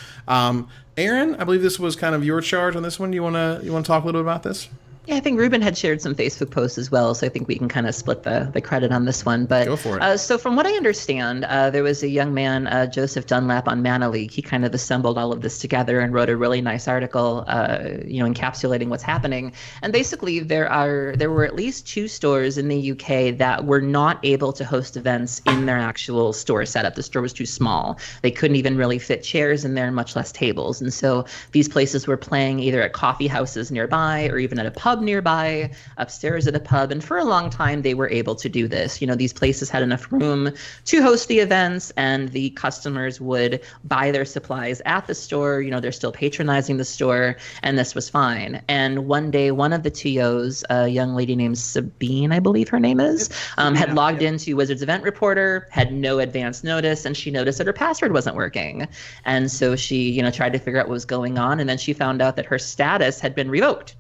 Aaron, I believe this was kind of your charge on this one. You want to talk a little bit about this? Yeah, I think Ruben had shared some Facebook posts as well, so I think we can kind of split the credit on this one. But go for it. So from what I understand, there was a young man, Joseph Dunlap on Mana League. He kind of assembled all of this together and wrote a really nice article, encapsulating what's happening. And basically, there were at least 2 stores in the UK that were not able to host events in their actual store setup. The store was too small. They couldn't even really fit chairs in there, much less tables. And so these places were playing either at coffee houses nearby or even at a pub nearby, upstairs at a pub, and for a long time they were able to do this. These places had enough room to host the events, and the customers would buy their supplies at the store. They're still patronizing the store, and this was fine. And one day, one of the TOs, a young lady named Sabine, I believe her name is, had logged into Wizards Event Reporter, had no advance notice, and she noticed that her password wasn't working. And so she, tried to figure out what was going on, and then she found out that her status had been revoked.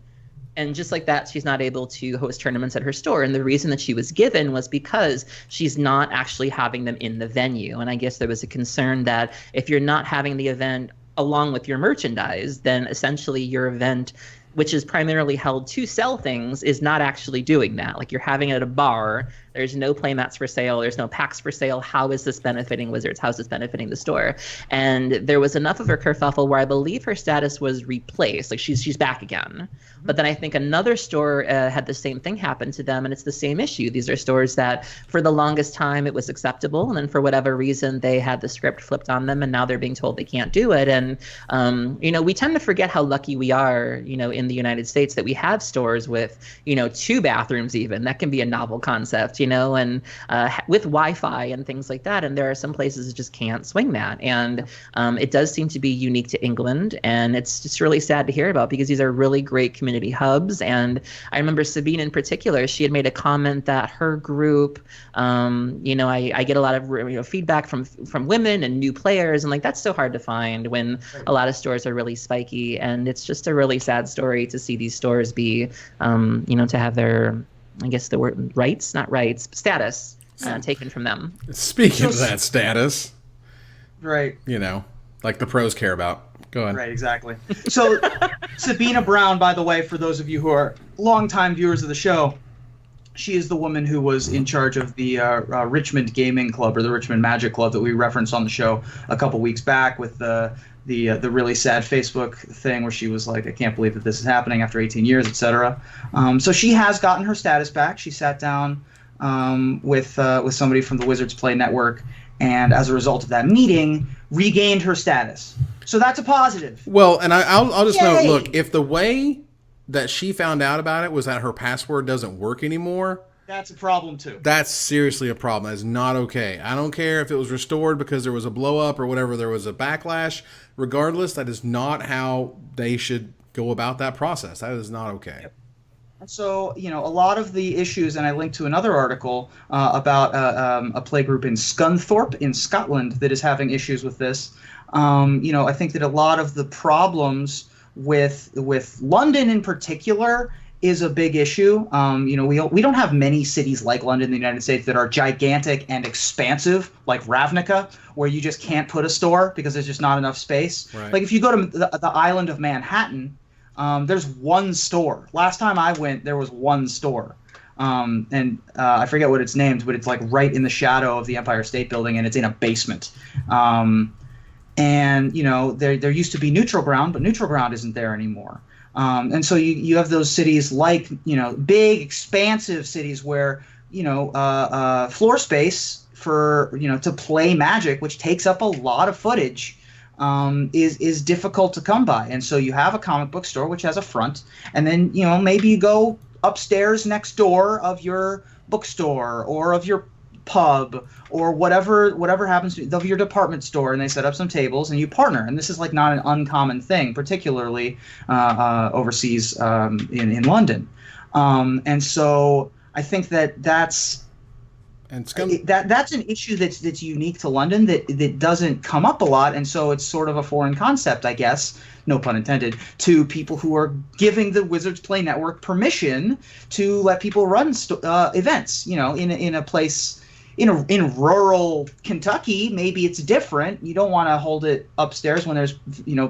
And just like that, she's not able to host tournaments at her store. And the reason that she was given was because she's not actually having them in the venue. And I guess there was a concern that if you're not having the event along with your merchandise, then essentially your event, which is primarily held to sell things, is not actually doing that. Like you're having it at a bar, there's no playmats for sale, there's no packs for sale. How is this benefiting Wizards? How is this benefiting the store? And there was enough of her kerfuffle where I believe her status was replaced. Like she's back again. But then I think another store had the same thing happen to them, and it's the same issue. These are stores that for the longest time it was acceptable, and then for whatever reason they had the script flipped on them, and now they're being told they can't do it. And we tend to forget how lucky we are, in the United States, that we have stores with 2 bathrooms even. That can be a novel concept, and with Wi-Fi and things like that. And there are some places that just can't swing that. And it does seem to be unique to England, and it's just really sad to hear about because these are really great community hubs. And I remember Sabine in particular, she had made a comment that her group, I get a lot of feedback from women and new players, and like that's so hard to find when a lot of stores are really spiky. And it's just a really sad story to see these stores be, to have their, I guess the word status taken from them. Speaking of that status, right? Like the pros care about. Go ahead. Right, exactly. So, Sabina Browne, by the way, for those of you who are longtime viewers of the show, She is the woman who was in charge of the Richmond Gaming Club, or the Richmond Magic Club, that we referenced on the show a couple weeks back with the really sad Facebook thing where she was like, I can't believe that this is happening after 18 years, etc. So she has gotten her status back. She sat down with somebody from the Wizards Play Network, and as a result of that meeting, regained her status. So that's a positive. Well, and I'll just note, Yay! look, if the way that she found out about it was that her password doesn't work anymore, that's a problem too. that's seriously a problem. That is not okay. I don't care if it was restored because there was a blow up or whatever, there was a backlash. Regardless, that is not how they should go about that process. That is not okay. Yep. So, a lot of the issues, and I linked to another article about a playgroup in Scunthorpe in Scotland that is having issues with this. I think that a lot of the problems with London in particular is a big issue. We don't have many cities like London in the United States that are gigantic and expansive, like Ravnica, where you just can't put a store because there's just not enough space. Right. Like if you go to the island of Manhattan, there's one store. Last time I went, there was one store. And I forget what it's named, but it's like right in the shadow of the Empire State Building, and it's in a basement. And there used to be Neutral Ground, but Neutral Ground isn't there anymore. And so you have those cities like, big, expansive cities where, floor space for, to play Magic, which takes up a lot of footage, is difficult to come by. And so you have a comic book store, which has a front, and then, maybe you go upstairs next door of your bookstore or of your pub or whatever happens to of your department store, and they set up some tables and you partner. And this is like not an uncommon thing, particularly overseas in London. And so I think that's that's an issue that's unique to London that doesn't come up a lot, and so it's sort of a foreign concept, I guess, no pun intended, to people who are giving the Wizards Play Network permission to let people run events. In a place. In rural Kentucky, maybe it's different. You don't want to hold it upstairs when there's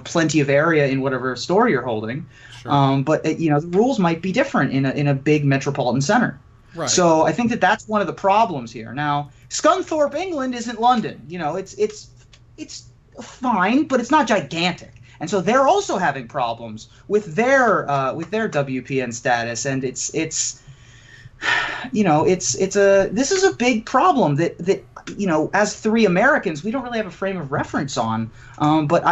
plenty of area in whatever store you're holding. Sure. But the rules might be different in a big metropolitan center. Right. So I think that's one of the problems here. Now, Scunthorpe, England, isn't London. It's fine, but it's not gigantic. And so they're also having problems with their WPN status, and this is a big problem that as three Americans we don't really have a frame of reference on, but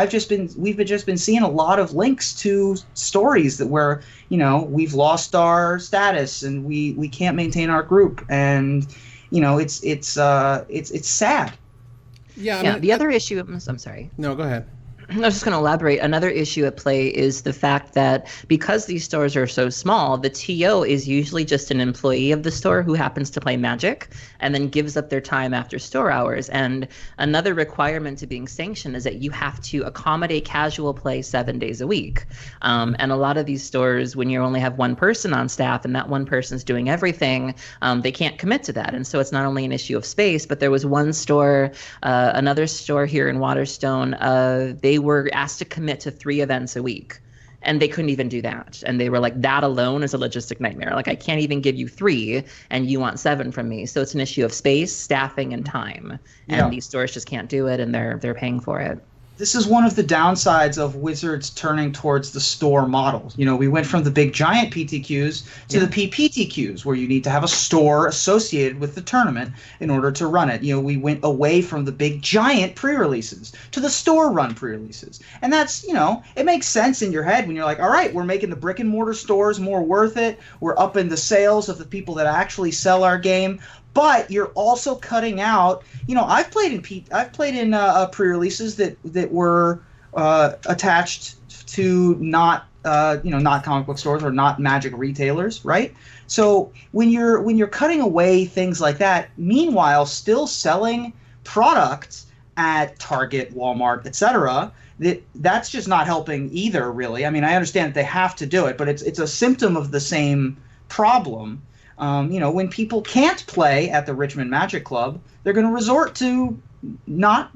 we've just been seeing a lot of links to stories where we've lost our status and we can't maintain our group, and it's sad. Yeah, the other issue, I'm sorry. No, go ahead. I was just going to elaborate. Another issue at play is the fact that because these stores are so small, the TO is usually just an employee of the store who happens to play Magic and then gives up their time after store hours. And another requirement to being sanctioned is that you have to accommodate casual play 7 days a week. And a lot of these stores, when you only have one person on staff and that one person's doing everything, they can't commit to that. And so it's not only an issue of space, but there was one store, another store here in Waterstone, they were asked to commit to 3 events a week, and they couldn't even do that. And they were like, that alone is a logistic nightmare. Like, I can't even give you 3 and you want 7 from me. So it's an issue of space, staffing, and time. And these stores just can't do it, and they're paying for it. This is one of the downsides of Wizards turning towards the store model. We went from the big giant PTQs to the PPTQs, where you need to have a store associated with the tournament in order to run it. We went away from the big giant pre-releases to the store-run pre-releases. And that's, it makes sense in your head when you're like, all right, we're making the brick-and-mortar stores more worth it. We're upping the sales of the people that actually sell our game. But you're also cutting out. I've played in pre-releases that were attached to not comic book stores or not Magic retailers, right? So when you're cutting away things like that, meanwhile still selling products at Target, Walmart, etc., that's just not helping either, really. I mean, I understand that they have to do it, but it's a symptom of the same problem. When people can't play at the Richmond Magic Club, they're going to resort to not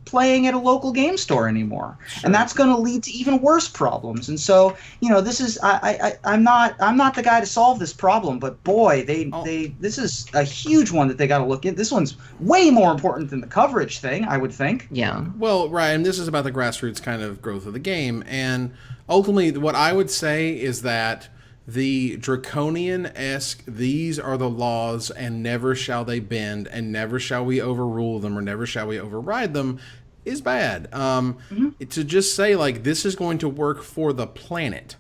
playing at a local game store anymore, and that's going to lead to even worse problems. And so, this is I'm not the guy to solve this problem, but boy, this is a huge one that they got to look at. This one's way more important than the coverage thing, I would think. Yeah. Well, right, and this is about the grassroots kind of growth of the game, and ultimately, what I would say is that the draconian-esque, these are the laws and never shall they bend and never shall we overrule them or never shall we override them is bad. To just say, like, this is going to work for the planet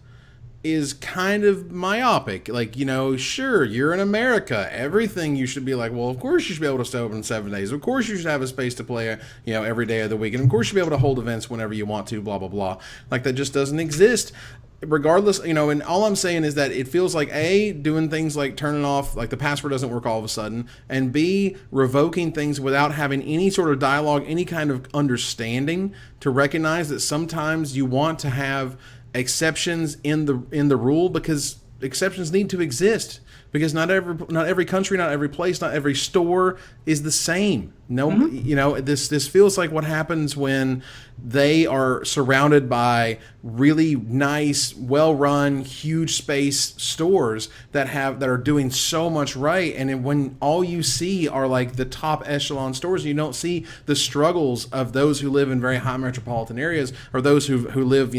is kind of myopic. Like, sure, you're in America. Everything you should be like, well, of course you should be able to stay open 7 days. Of course you should have a space to play, every day of the week. And of course you should be able to hold events whenever you want to, blah, blah, blah. Like, that just doesn't exist. Regardless, and all I'm saying is that it feels like A, doing things like turning off, like the password doesn't work all of a sudden, and B, revoking things without having any sort of dialogue, any kind of understanding to recognize that sometimes you want to have exceptions in the rule because exceptions need to exist. Because not every country, not every place, not every store is the same. No, this feels like what happens when they are surrounded by really nice, well-run, huge space stores that are doing so much right, and when all you see are like the top echelon stores, you don't see the struggles of those who live in very high metropolitan areas or those who live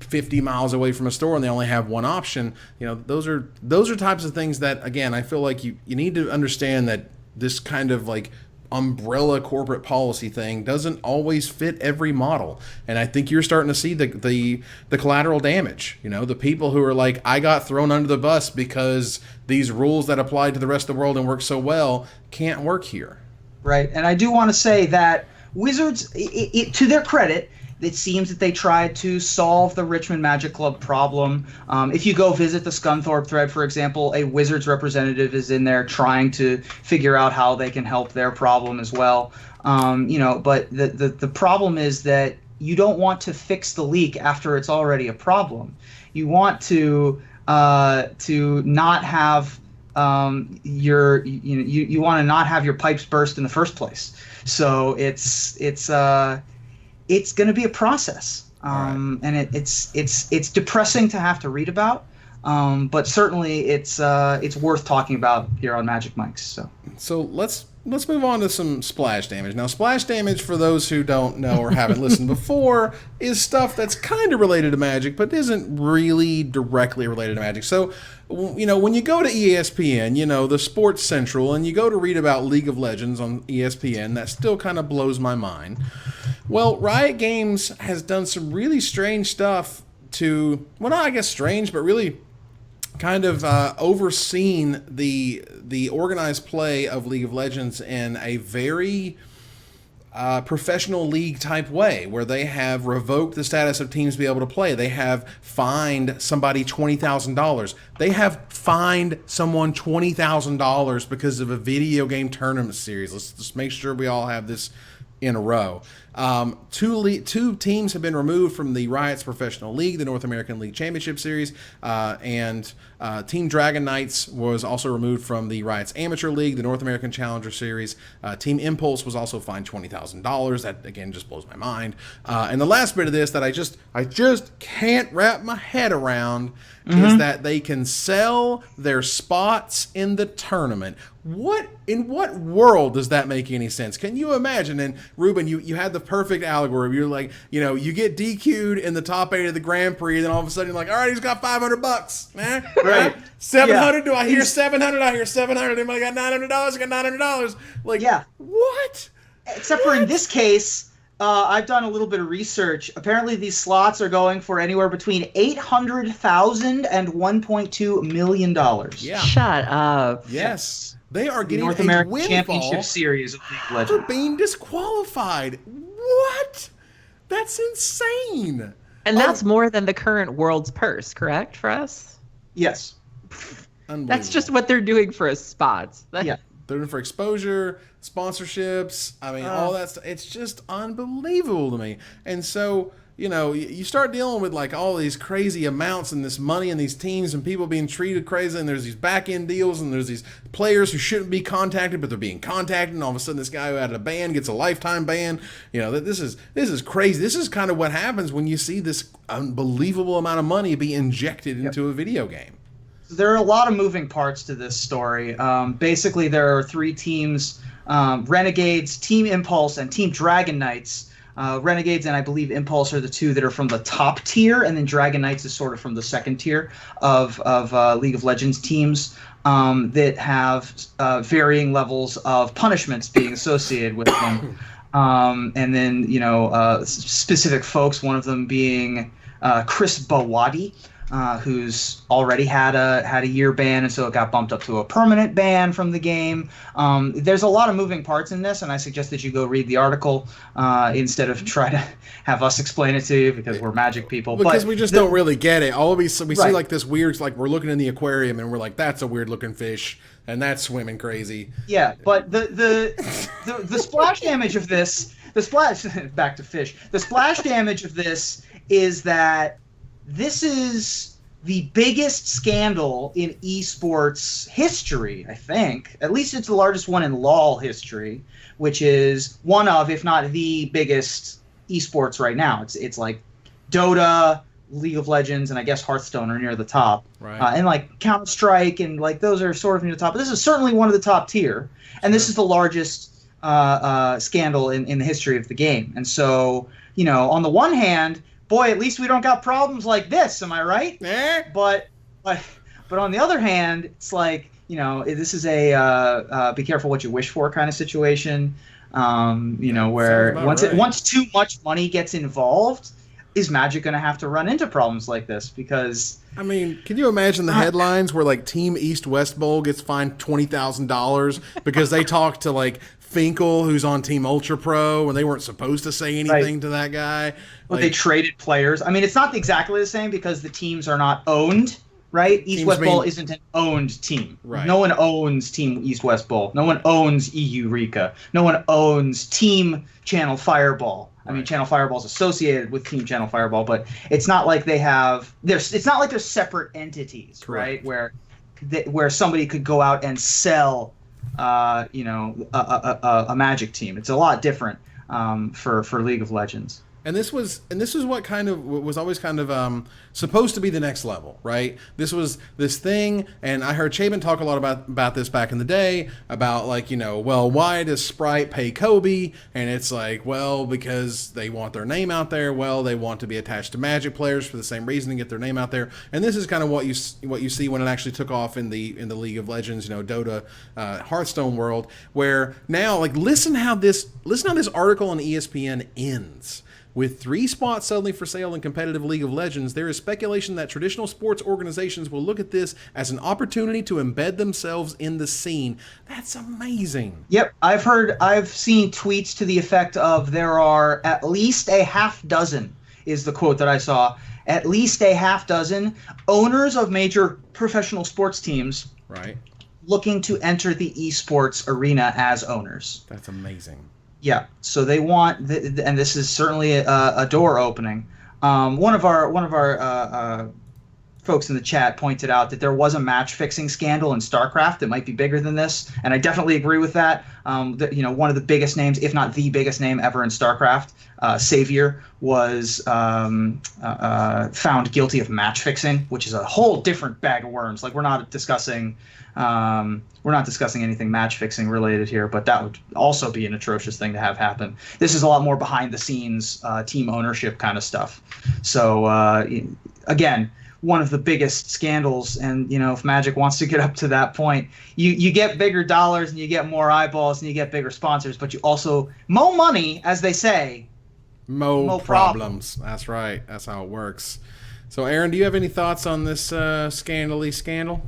50 miles away from a store and they only have one option. Those are types of things that, again, I feel like you need to understand that this kind of like umbrella corporate policy thing doesn't always fit every model. And I think you're starting to see the collateral damage. The people who are like, I got thrown under the bus because these rules that apply to the rest of the world and work so well can't work here. Right. And I do want to say that Wizards, to their credit, it seems that they tried to solve the Richmond Magic Club problem. If you go visit the Scunthorpe thread, for example, a Wizards representative is in there trying to figure out how they can help their problem as well. But the problem is that you don't want to fix the leak after it's already a problem. You want to not have you want to not have your pipes burst in the first place. So it's going to be a process, and it's depressing to have to read about, but certainly it's worth talking about here on Magic Mics. So let's move on to some splash damage. Now, splash damage, for those who don't know or haven't listened before, is stuff that's kind of related to Magic, but isn't really directly related to Magic. So, when you go to ESPN, the Sports Central, and you go to read about League of Legends on ESPN, that still kind of blows my mind. Well, Riot Games has done some really strange stuff to, well, not I guess strange, but really kind of overseen the organized play of League of Legends in a very professional league type way, where they have revoked the status of teams to be able to play. They have fined somebody $20,000. They have fined someone $20,000 because of a video game tournament series. Let's just make sure we all have this in a row. Two teams have been removed from the Riot's Professional League, the North American League Championship Series, and Team Dragon Knights was also removed from the Riot's Amateur League, the North American Challenger Series. Team Impulse was also fined $20,000. That, again, just blows my mind. And the last bit of this that I just can't wrap my head around is that they can sell their spots in the tournament. In what world does that make any sense? Can you imagine? And Ruben, you had the perfect allegory. You're like, you get DQ'd in the top 8 of the Grand Prix, and then all of a sudden you're like, all right, he's got $500, man. Right? 700? Yeah. Do I hear 700? I hear 700. Anybody got $900? I got $900. Like, yeah. What? Except for in this case, I've done a little bit of research. Apparently, these slots are going for anywhere between $800,000 and $1.2 million. Yeah. Shut up. Yes. They are getting North a American windfall Championship Series of League of Legends for being disqualified. What? That's insane. And that's more than the current world's purse, correct, for us? Yes. That's just what they're doing for a spot. Yeah. They're doing for exposure, sponsorships, all that stuff. It's just unbelievable to me. And so you know, you start dealing with like all these crazy amounts and this money and these teams and people being treated crazy, and there's these back end deals and there's these players who shouldn't be contacted but they're being contacted, and all of a sudden this guy who had a ban gets a lifetime ban. You know, this is crazy. This is kind of what happens when you see this unbelievable amount of money be injected into a video game. There are a lot of moving parts to this story. Basically, there are three teams: Renegades, Team Impulse, and Team Dragon Knights. Renegades and I believe Impulse are the two that are from the top tier, and then Dragon Knights is sort of from the second tier of League of Legends teams that have varying levels of punishments being associated with them. And then, you know, specific folks, one of them being Chris Bawadi, who's already had a year ban, and so it got bumped up to a permanent ban from the game. There's a lot of moving parts in this, and I suggest that you go read the article instead of try to have us explain it to you, because we're Magic people. Because we just don't really get it. All we Right. see like this weird, like we're looking in the aquarium and we're like, that's a weird looking fish and that's swimming crazy. Yeah, but the splash damage of this, back to fish. The splash damage of this is that this is the biggest scandal in esports history, I think. At least it's the largest one in LoL history, which is one of, if not the biggest esports right now. It's like Dota, League of Legends, and I guess Hearthstone are near the top. Right. And like Counter-Strike, and like those are sort of near the top. But this is certainly one of the top tier, and this is the largest scandal in the history of the game. And so, you know, on the one hand, boy, at least we don't got problems like this. Am I right? But on the other hand, it's like, you know, this is a be careful what you wish for kind of situation. You know, where once too much money gets involved, is Magic going to have to run into problems like this? Because I mean, can you imagine the headlines where like Team East West Bowl gets fined $20,000 because they talked to like Finkel, who's on Team Ultra Pro, and they weren't supposed to say anything to that guy. But they traded players. I mean, it's not exactly the same because the teams are not owned, right? East West Bowl isn't an owned team. Right. No one owns Team East West Bowl. No one owns EU Rika. No one owns Team Channel Fireball. I mean, Channel Fireball is associated with Team Channel Fireball, but it's not like they have. It's not like they're separate entities, Correct. right? Where somebody could go out and sell, you know, a Magic team. It's a lot different for League of Legends. And this was what kind of was always kind of supposed to be the next level, right? This was this thing, and I heard Chabin talk a lot about this back in the day, about like, you know, well, why does Sprite pay Kobe? And it's like, well, because they want their name out there. Well, they want to be attached to Magic players for the same reason, to get their name out there. And this is kind of what you see when it actually took off in the League of Legends, you know, Dota, Hearthstone world, where now like listen how this article on ESPN ends. With 3 spots suddenly for sale in competitive League of Legends, there is speculation that traditional sports organizations will look at this as an opportunity to embed themselves in the scene. That's amazing. Yep, I've seen tweets to the effect of there are at least a half dozen, is the quote that I saw, at least a half dozen owners of major professional sports teams, right, looking to enter the esports arena as owners. That's amazing. Yeah, so they want, and this is certainly a door opening. One of our folks in the chat pointed out that there was a match fixing scandal in StarCraft that might be bigger than this, and I definitely agree with that. You know, one of the biggest names, if not the biggest name ever in StarCraft, Savior, was found guilty of match fixing, which is a whole different bag of worms. Like, we're not discussing anything match fixing related here, but that would also be an atrocious thing to have happen. This is a lot more behind the scenes team ownership kind of stuff. So again, one of the biggest scandals, and you know, if Magic wants to get up to that point, you get bigger dollars and you get more eyeballs and you get bigger sponsors, but you also mo money, as they say. Mo problems. That's right. That's how it works. So Aaron, do you have any thoughts on this scandal?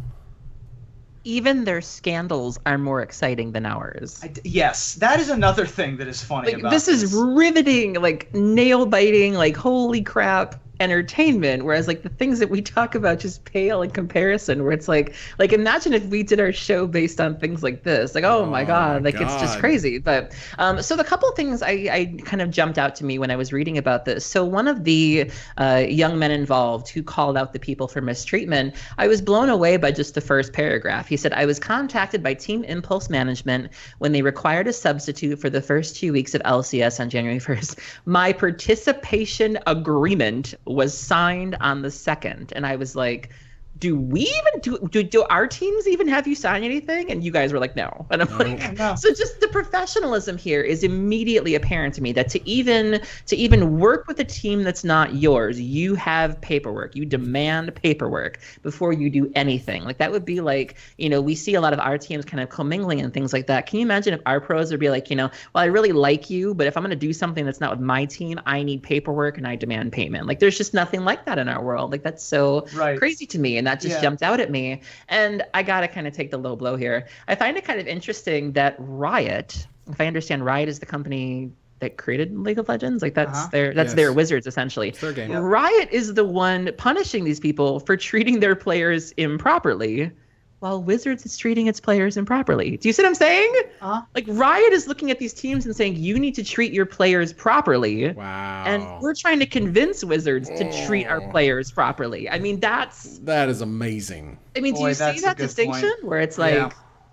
Even their scandals are more exciting than ours. Yes, that is another thing that is funny like, about this. Is riveting, like nail biting, like holy crap. entertainment, whereas like the things that we talk about just pale in comparison, where it's like imagine if we did our show based on things like this, like oh my god, like it's just crazy. But so the couple things I kind of jumped out to me when I was reading about this. So one of the young men involved who called out the people for mistreatment, I was blown away by just the first paragraph. He said, I was contacted by Team Impulse Management when they required a substitute for the first 2 weeks of LCS on January 1st. My participation agreement was signed on the 2nd. And I was like, do we even do our teams even have you sign anything? And you guys were like, no. And I'm like, no. So just the professionalism here is immediately apparent to me, that to even work with a team that's not yours, you have paperwork. You demand paperwork before you do anything. Like that would be like, we see a lot of our teams kind of commingling and things like that. Can you imagine if our pros would be like, well, I really like you, but if I'm going to do something that's not with my team, I need paperwork and I demand payment. Like there's just nothing like that in our world. Like that's so crazy to me. And that just jumped out at me. And I got to kind of take the low blow here. I find it kind of interesting that Riot, if I understand, Riot is the company that created League of Legends. Like that's their Wizards, essentially. It's their game. Yep. Riot is the one punishing these people for treating their players improperly, while Wizards is treating its players improperly. Do you see what I'm saying? Like Riot is looking at these teams and saying, you need to treat your players properly. Wow. And we're trying to convince Wizards to treat our players properly. I mean, that is amazing. I mean, do you see that distinction where it's like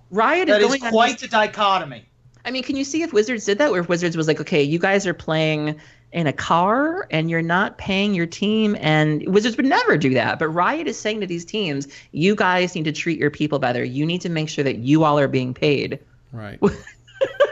Riot is going on quite the dichotomy. I mean, can you see if Wizards did that, where if Wizards was like, okay, you guys are playing in a car and you're not paying your team, and Wizards would never do that. But Riot is saying to these teams, you guys need to treat your people better. You need to make sure that you all are being paid. Right.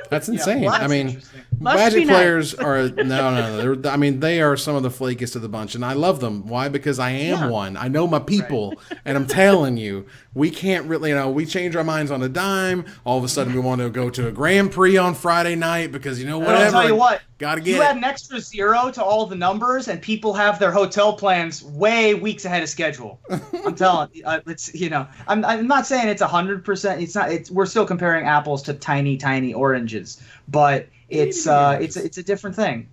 That's insane. I mean, Magic players are no. I mean, they are some of the flakiest of the bunch, and I love them. Why? Because I am one. I know my people, and I'm telling you, we can't really. We change our minds on a dime. All of a sudden, we want to go to a Grand Prix on Friday night because whatever. I'll tell you what. Gotta get. You add an extra 0 to all the numbers, and people have their hotel plans way weeks ahead of schedule. I'm telling you, it's I'm not saying it's 100%. It's not. We're still comparing apples to tiny oranges, but it's a different thing.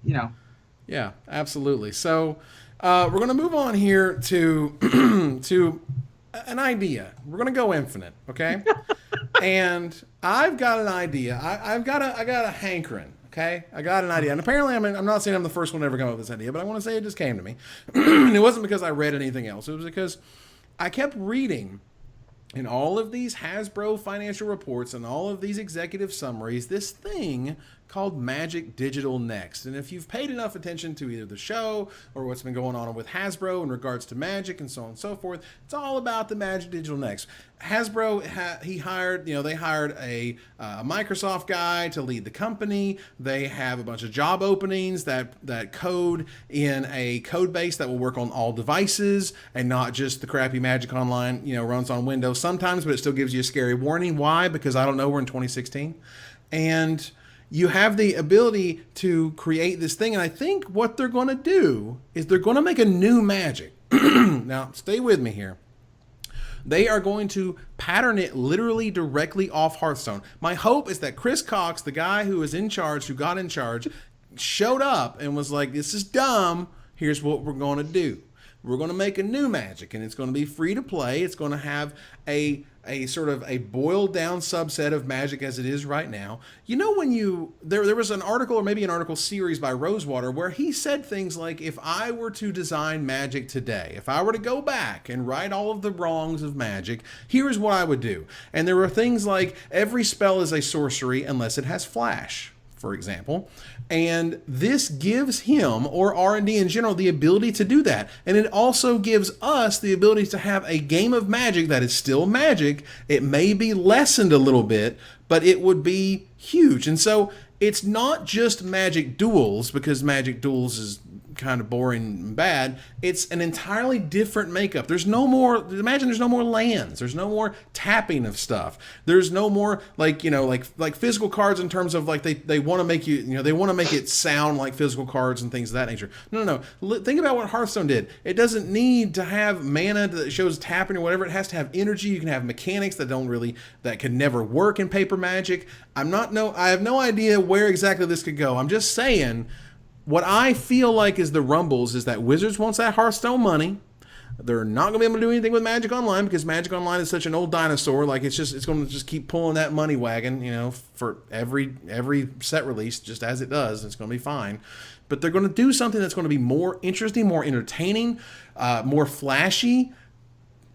Yeah, absolutely. So we're gonna move on here to to an idea. We're gonna go infinite, okay? And I've got an idea. I got a hankering. Okay, I got an idea, and apparently, I'm not saying I'm the first one to ever come up with this idea, but I want to say it just came to me. And it wasn't because I read anything else. It was because I kept reading in all of these Hasbro financial reports and all of these executive summaries this thing called Magic Digital Next. And if you've paid enough attention to either the show or what's been going on with Hasbro in regards to Magic and so on and so forth, it's all about the Magic Digital Next. Hasbro, they hired a Microsoft guy to lead the company. They have a bunch of job openings that code in a code base that will work on all devices and not just the crappy Magic Online, runs on Windows sometimes, but it still gives you a scary warning. Why? Because I don't know, we're in 2016. And you have the ability to create this thing, and I think what they're going to do is they're going to make a new Magic. Now, stay with me here. They are going to pattern it literally directly off Hearthstone. My hope is that Chris Cox, the guy who got in charge, showed up and was like, this is dumb. Here's what we're going to do. We're going to make a new Magic, and it's going to be free to play. It's going to have a sort of a boiled down subset of Magic as it is right now. When there was an article, or maybe an article series by Rosewater, where he said things like, if I were to design Magic today, if I were to go back and right all of the wrongs of Magic, here's what I would do. And there were things like every spell is a sorcery unless it has flash, for example. And this gives him, or R&D in general, the ability to do that. And it also gives us the ability to have a game of Magic that is still Magic. It may be lessened a little bit, but it would be huge. And so it's not just Magic Duels, because Magic Duels is kind of boring and bad. It's an entirely different makeup. There's no more lands. There's no more tapping of stuff. There's no more like physical cards in terms of like they want to make they want to make it sound like physical cards and things of that nature. No. Think about what Hearthstone did. It doesn't need to have mana that shows tapping or whatever. It has to have energy. You can have mechanics that can never work in paper Magic. I have no idea where exactly this could go. I'm just saying, what I feel like is the rumbles is that Wizards wants that Hearthstone money. They're not going to be able to do anything with Magic Online because Magic Online is such an old dinosaur. Like it's going to just keep pulling that money wagon, you know, for every set release, just as it does. It's going to be fine. But they're going to do something that's going to be more interesting, more entertaining, more flashy.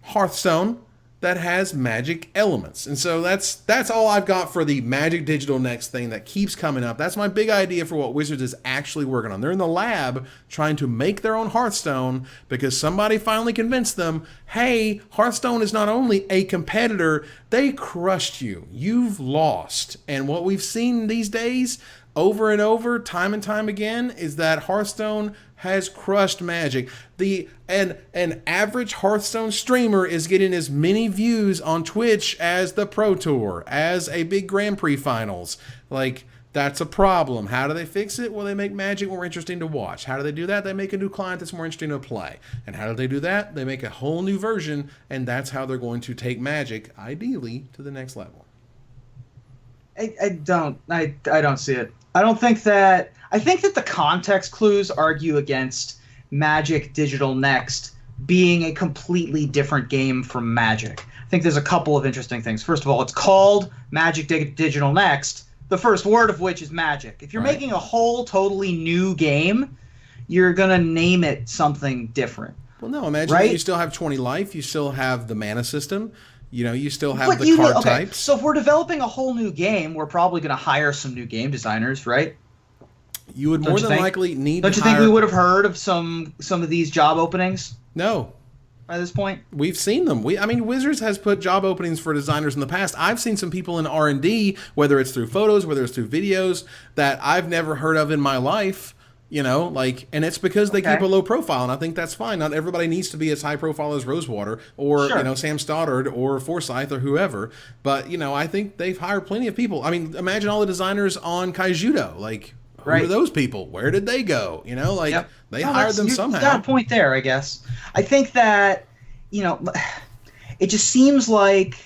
Hearthstone that has Magic elements. And so that's all I've got for the Magic Digital Next thing that keeps coming up. That's my big idea for what Wizards is actually working on. They're in the lab trying to make their own Hearthstone because somebody finally convinced them, hey, Hearthstone is not only a competitor, they crushed you. You've lost. And what we've seen these days over and over, time and time again, is that Hearthstone has crushed Magic. An average Hearthstone streamer is getting as many views on Twitch as the Pro Tour, as a big Grand Prix finals. Like, that's a problem. How do they fix it? Well, they make Magic more interesting to watch. How do they do that? They make a new client that's more interesting to play. And how do they do that? They make a whole new version, and that's how they're going to take Magic, ideally, to the next level. I don't see it. I think that the context clues argue against Magic Digital Next being a completely different game from Magic. I think there's a couple of interesting things. First of all, it's called Magic Digital Next, the first word of which is magic. If you're making a whole totally new game, you're going to name it something different. Well, no, imagine that you still have 20 life, you still have the mana system, you know, you still have the card types. So if we're developing a whole new game, we're probably going to hire some new game designers, right? You would more than likely need to hire... Don't you think we would have heard of some of these job openings? No. By this point? We've seen them. I mean, Wizards has put job openings for designers in the past. I've seen some people in R&D, whether it's through photos, whether it's through videos, that I've never heard of in my life. You know, like, and it's because they keep a low profile, and I think that's fine. Not everybody needs to be as high profile as Rosewater or, you know, Sam Stoddard or Forsyth or whoever. But, you know, I think they've hired plenty of people. I mean, imagine all the designers on Kaijudo. Like, who are those people? Where did they go? You know, like, they hired them somehow. You got a point there, I guess. I think that, you know, it just seems like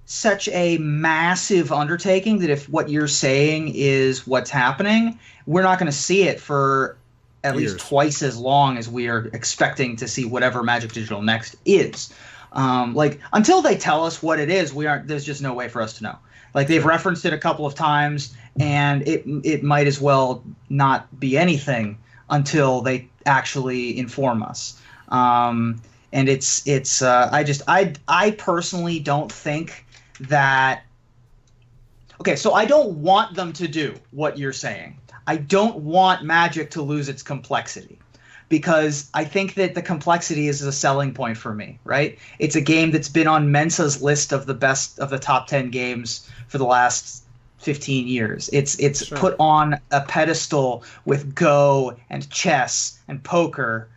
such a massive undertaking that if what you're saying is what's happening, we're not going to see it for at least twice as long as we are expecting to see whatever Magic Digital Next is. Like, until they tell us what it is, there's just no way for us to know. Like, they've referenced it a couple of times, and it might as well not be anything until they actually inform us. And I personally don't think that. Okay, so I don't want them to do what you're saying. I don't want Magic to lose its complexity, because I think that the complexity is a selling point for me, right? It's a game that's been on Mensa's list of the best of the top 10 games for the last 15 years. It's put on a pedestal with Go and chess and poker,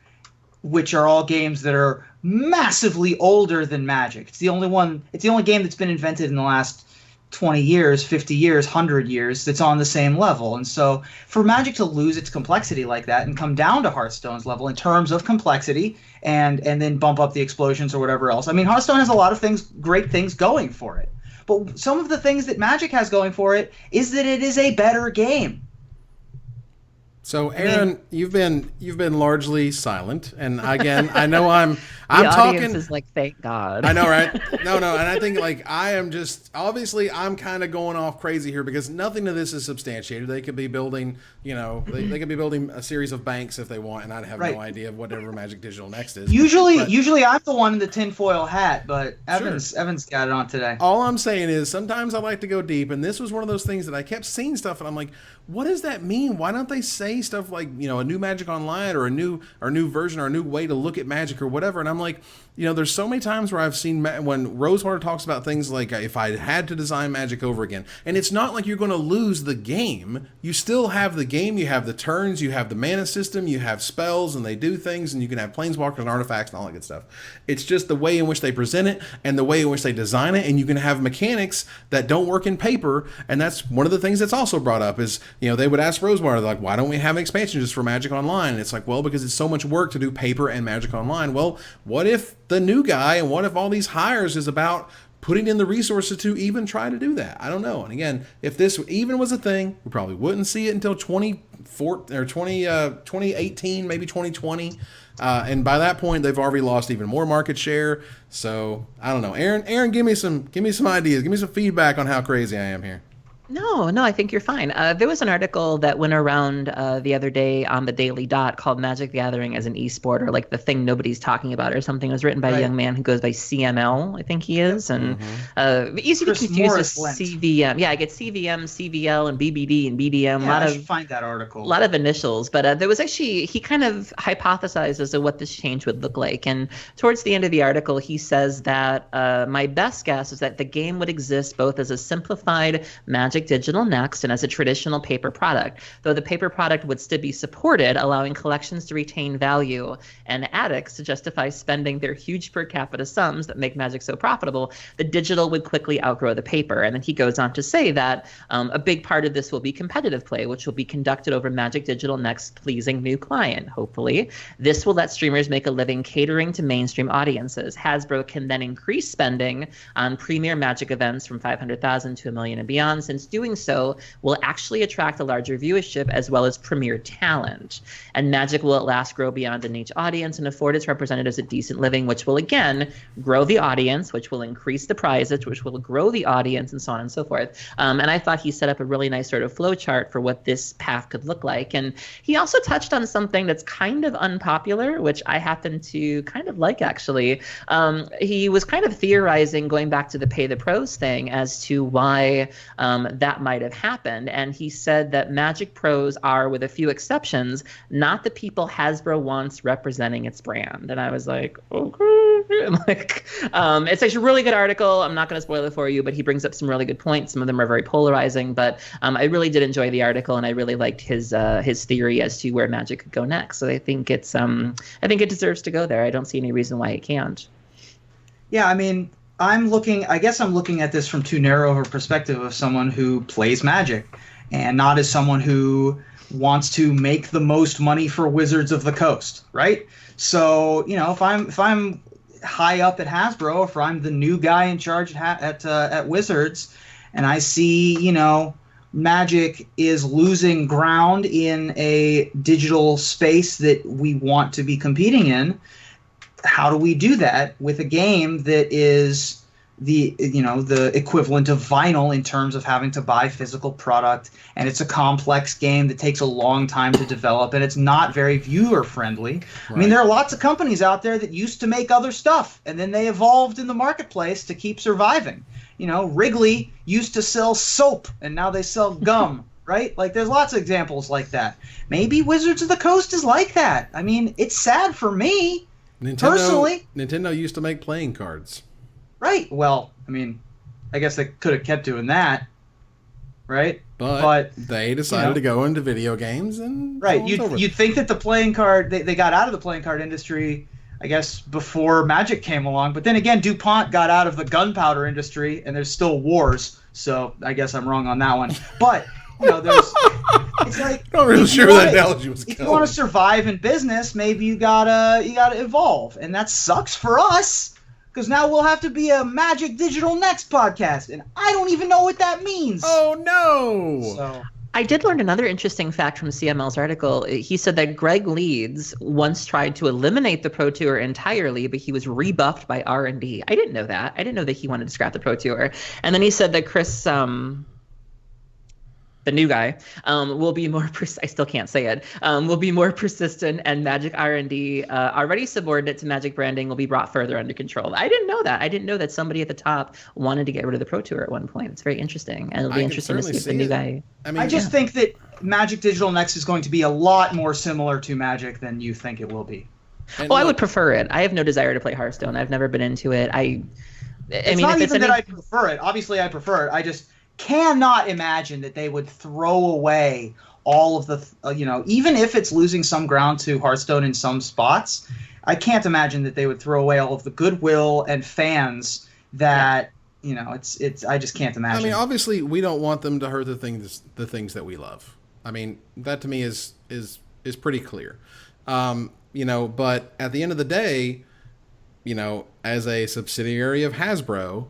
which are all games that are massively older than Magic. It's the only game that's been invented in the last 20 years, 50 years, 100 years that's on the same level. And so for Magic to lose its complexity like that and come down to Hearthstone's level in terms of complexity and then bump up the explosions or whatever else. I mean, Hearthstone has a lot of great things going for it. But some of the things that Magic has going for it is that it is a better game. So, Aaron, you've been largely silent, and again, I know I'm the talking. Audience is like, thank God. I know, right? No, and I think like I am just obviously I'm kind of going off crazy here because nothing of this is substantiated. They could be building, you know, they could be building a series of banks if they want, and I'd have no idea of whatever Magic Digital Next is. Usually I'm the one in the tinfoil hat, but Evan's got it on today. All I'm saying is sometimes I like to go deep, and this was one of those things that I kept seeing stuff, and I'm like, what does that mean? Why don't they say stuff like, you know, a new Magic Online or a new version or a new way to look at Magic or whatever? And I'm like, you know, there's so many times where I've seen when Rosewater talks about things like if I had to design Magic over again, and it's not like you're going to lose the game. You still have the game. You have the turns. You have the mana system. You have spells, and they do things, and you can have planeswalkers and artifacts and all that good stuff. It's just the way in which they present it and the way in which they design it, and you can have mechanics that don't work in paper, and that's one of the things that's also brought up is, you know, they would ask Rosewater, like, why don't we have an expansion just for Magic Online? And it's like, well, because it's so much work to do paper and Magic Online. Well, what if the new guy and what if all these hires is about putting in the resources to even try to do that. I don't know. And again, if this even was a thing, we probably wouldn't see it until 2018, maybe 2020. And by that point, they've already lost even more market share. So I don't know. Aaron, give me some ideas. Give me some feedback on how crazy I am here. No, I think you're fine. There was an article that went around the other day on the Daily Dot called Magic the Gathering as an esport, or like the thing nobody's talking about or something. It was written by a young man who goes by CML, I think he is. And easy to confuse with CVM. Yeah, I get CVM, CVL, and BBD and BDM. Yeah, I should find that article. A lot of initials. But there was actually, he kind of hypothesized as to what this change would look like. And towards the end of the article, he says that my best guess is that the game would exist both as a simplified Magic Digital NACS and as a traditional paper product, though the paper product would still be supported, allowing collections to retain value and addicts to justify spending their huge per capita sums that make Magic so profitable. The digital would quickly outgrow the paper. And then he goes on to say that a big part of this will be competitive play, which will be conducted over Magic Digital NACS pleasing new client, hopefully. This will let streamers make a living catering to mainstream audiences. Hasbro can then increase spending on premier Magic events from 500,000 to 1 million and beyond, since doing so will actually attract a larger viewership as well as premier talent. And Magic will at last grow beyond a niche audience and afford its representatives a decent living, which will again grow the audience, which will increase the prizes, which will grow the audience, and so on and so forth. And I thought he set up a really nice sort of flow chart for what this path could look like. And he also touched on something that's kind of unpopular, which I happen to kind of like, actually. He was kind of theorizing, going back to the pay the pros thing, as to why that might have happened. And he said that Magic pros are, with a few exceptions, not the people Hasbro wants representing its brand. And I was like, okay. It's actually a really good article. I'm not going to spoil it for you, but he brings up some really good points. Some of them are very polarizing, but I really did enjoy the article, and I really liked his theory as to where Magic could go next. So I think it deserves to go there. I don't see any reason why it can't. Yeah, I mean, I'm looking at this from too narrow of a perspective of someone who plays Magic, and not as someone who wants to make the most money for Wizards of the Coast, right? So, if I'm high up at Hasbro, if I'm the new guy in charge at Wizards, and I see, Magic is losing ground in a digital space that we want to be competing in, how do we do that with a game that is the equivalent of vinyl in terms of having to buy physical product, and it's a complex game that takes a long time to develop, and it's not very viewer friendly. Right. I mean, there are lots of companies out there that used to make other stuff, and then they evolved in the marketplace to keep surviving. Wrigley used to sell soap, and now they sell gum. Right? Like, there's lots of examples like that. Maybe Wizards of the Coast is like that. I mean, it's sad for me. Personally, Nintendo used to make playing cards. Right. Well, I mean, I guess they could have kept doing that, right? But they decided to go into video games, and right. You'd think that the playing card they got out of the playing card industry, I guess, before Magic came along. But then again, DuPont got out of the gunpowder industry, and there's still wars. So I guess I'm wrong on that one. But there's. It's like, I'm not really sure where that analogy was going. If you want to survive in business, maybe you gotta evolve, and that sucks for us, because now we'll have to be a Magic Digital NACS podcast, and I don't even know what that means. Oh no! So I did learn another interesting fact from CML's article. He said that Greg Leeds once tried to eliminate the Pro Tour entirely, but he was rebuffed by R&D. I didn't know that. I didn't know that he wanted to scrap the Pro Tour. And then he said that Chris, the new guy, will be more I still can't say it, will be more persistent, and Magic R&D, already subordinate to Magic branding, will be brought further under control. I didn't know that. I didn't know that somebody at the top wanted to get rid of the Pro Tour at one point. It's very interesting, and it'll be interesting to see if the new guy... I just think that Magic Digital NACS is going to be a lot more similar to Magic than you think it will be. I would prefer it. I have no desire to play Hearthstone. I've never been into it. It's not even that I prefer it. Obviously, I prefer it. I just cannot imagine that they would throw away all of the, even if it's losing some ground to Hearthstone in some spots, I can't imagine that they would throw away all of the goodwill and fans that, it's I just can't imagine. I mean, obviously, we don't want them to hurt the things that we love. I mean, that to me is pretty clear. But at the end of the day, as a subsidiary of Hasbro,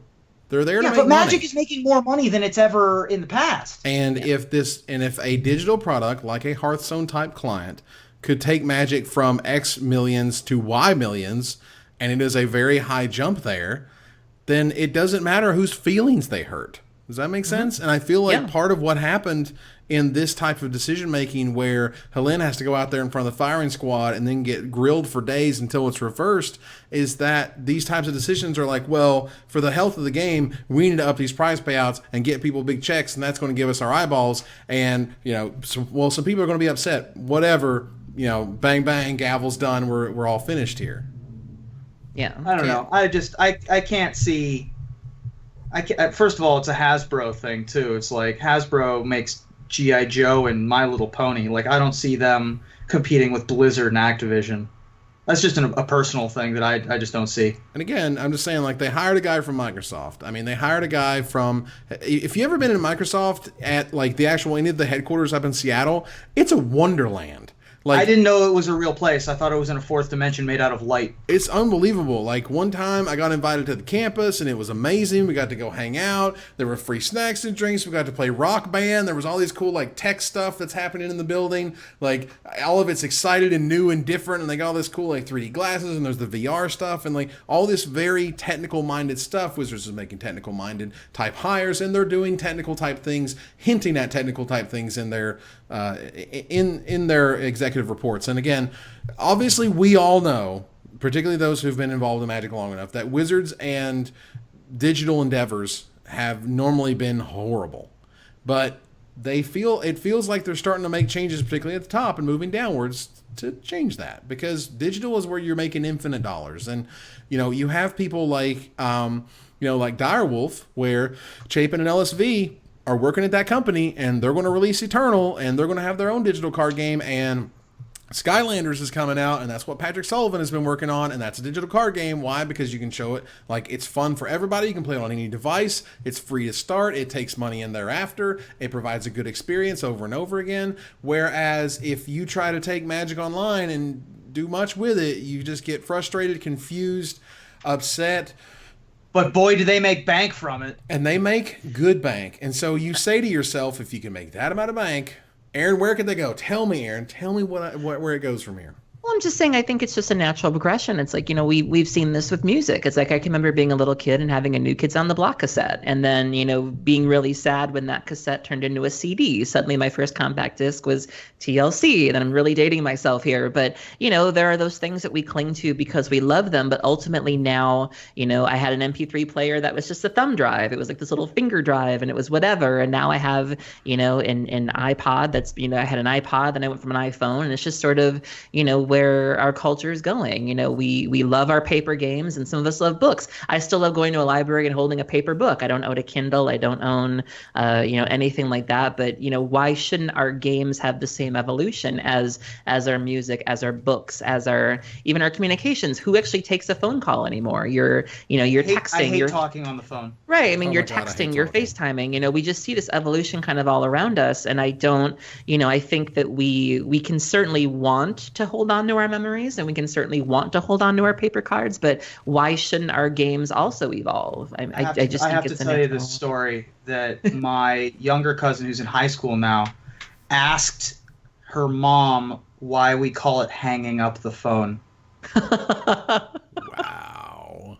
They're there to Yeah, make but money. Magic is making more money than it's ever in the past. And if a digital product like a Hearthstone type client could take Magic from X millions to Y millions, and it is a very high jump there, then it doesn't matter whose feelings they hurt. Does that make sense? And I feel like part of what happened in this type of decision making, where Helene has to go out there in front of the firing squad and then get grilled for days until it's reversed, is that these types of decisions are like, well, for the health of the game, we need to up these prize payouts and get people big checks, and that's going to give us our eyeballs. And some people are going to be upset. Whatever, bang bang, gavel's done. We're all finished here. Yeah, I don't know. I can't see. First of all, it's a Hasbro thing too. It's like Hasbro makes G.I. Joe and My Little Pony. Like, I don't see them competing with Blizzard and Activision. That's just a personal thing that I just don't see. And again, I'm just saying, like, they hired a guy from Microsoft. I mean, they hired a guy from... If you ever been in Microsoft at, like, the actual any of the headquarters up in Seattle, it's a wonderland. Like, I didn't know it was a real place. I thought it was in a fourth dimension made out of light. It's unbelievable. Like, one time I got invited to the campus and it was amazing. We got to go hang out. There were free snacks and drinks. We got to play Rock Band. There was all these cool, like, tech stuff that's happening in the building. Like, all of it's excited and new and different. And they got all this cool, like, 3D glasses, and there's the VR stuff and, like, all this very technical-minded stuff. Wizards is making technical-minded type hires, and they're doing technical type things, hinting at technical type things in their in their executive reports. And again, obviously we all know, particularly those who've been involved in Magic long enough, that Wizards and digital endeavors have normally been horrible. But it feels like they're starting to make changes, particularly at the top, and moving downwards to change that, because digital is where you're making infinite dollars. And you have people like like Direwolf, where Chapin and LSV are working at that company, and they're going to release Eternal, and they're going to have their own digital card game, and Skylanders is coming out, and that's what Patrick Sullivan has been working on, and that's a digital card game. Why? Because you can show it, like, it's fun for everybody. You can play it on any device. It's free to start. It takes money in thereafter. It provides a good experience over and over again. Whereas if you try to take Magic Online and do much with it, you just get frustrated, confused, upset. But boy, do they make bank from it. And they make good bank. And so you say to yourself, if you can make that amount of bank, Aaron, where could they go? Tell me, Aaron. Tell me where it goes from here. Well, I'm just saying, I think it's just a natural progression. It's like, we've seen this with music. It's like, I can remember being a little kid and having a New Kids on the Block cassette, and then, being really sad when that cassette turned into a CD. Suddenly my first compact disc was TLC, and I'm really dating myself here. But, there are those things that we cling to because we love them. But ultimately now, I had an MP3 player that was just a thumb drive. It was like this little finger drive, and it was whatever. And now I have, an iPod that's, I had an iPod, then I went from an iPhone, and it's just sort of, where our culture is going. We love our paper games, and some of us love books. I still love going to a library and holding a paper book. I don't own a Kindle. I don't own, anything like that. But, why shouldn't our games have the same evolution as our music, as our books, as even our communications? Who actually takes a phone call anymore? You're texting. I hate talking on the phone. Right. I mean, you're texting, you're FaceTiming. We just see this evolution kind of all around us. And I don't, I think that we can certainly want to hold on to our memories, and we can certainly want to hold on to our paper cards, but why shouldn't our games also evolve? I have to tell you this story that my younger cousin, who's in high school now, asked her mom why we call it hanging up the phone. Wow.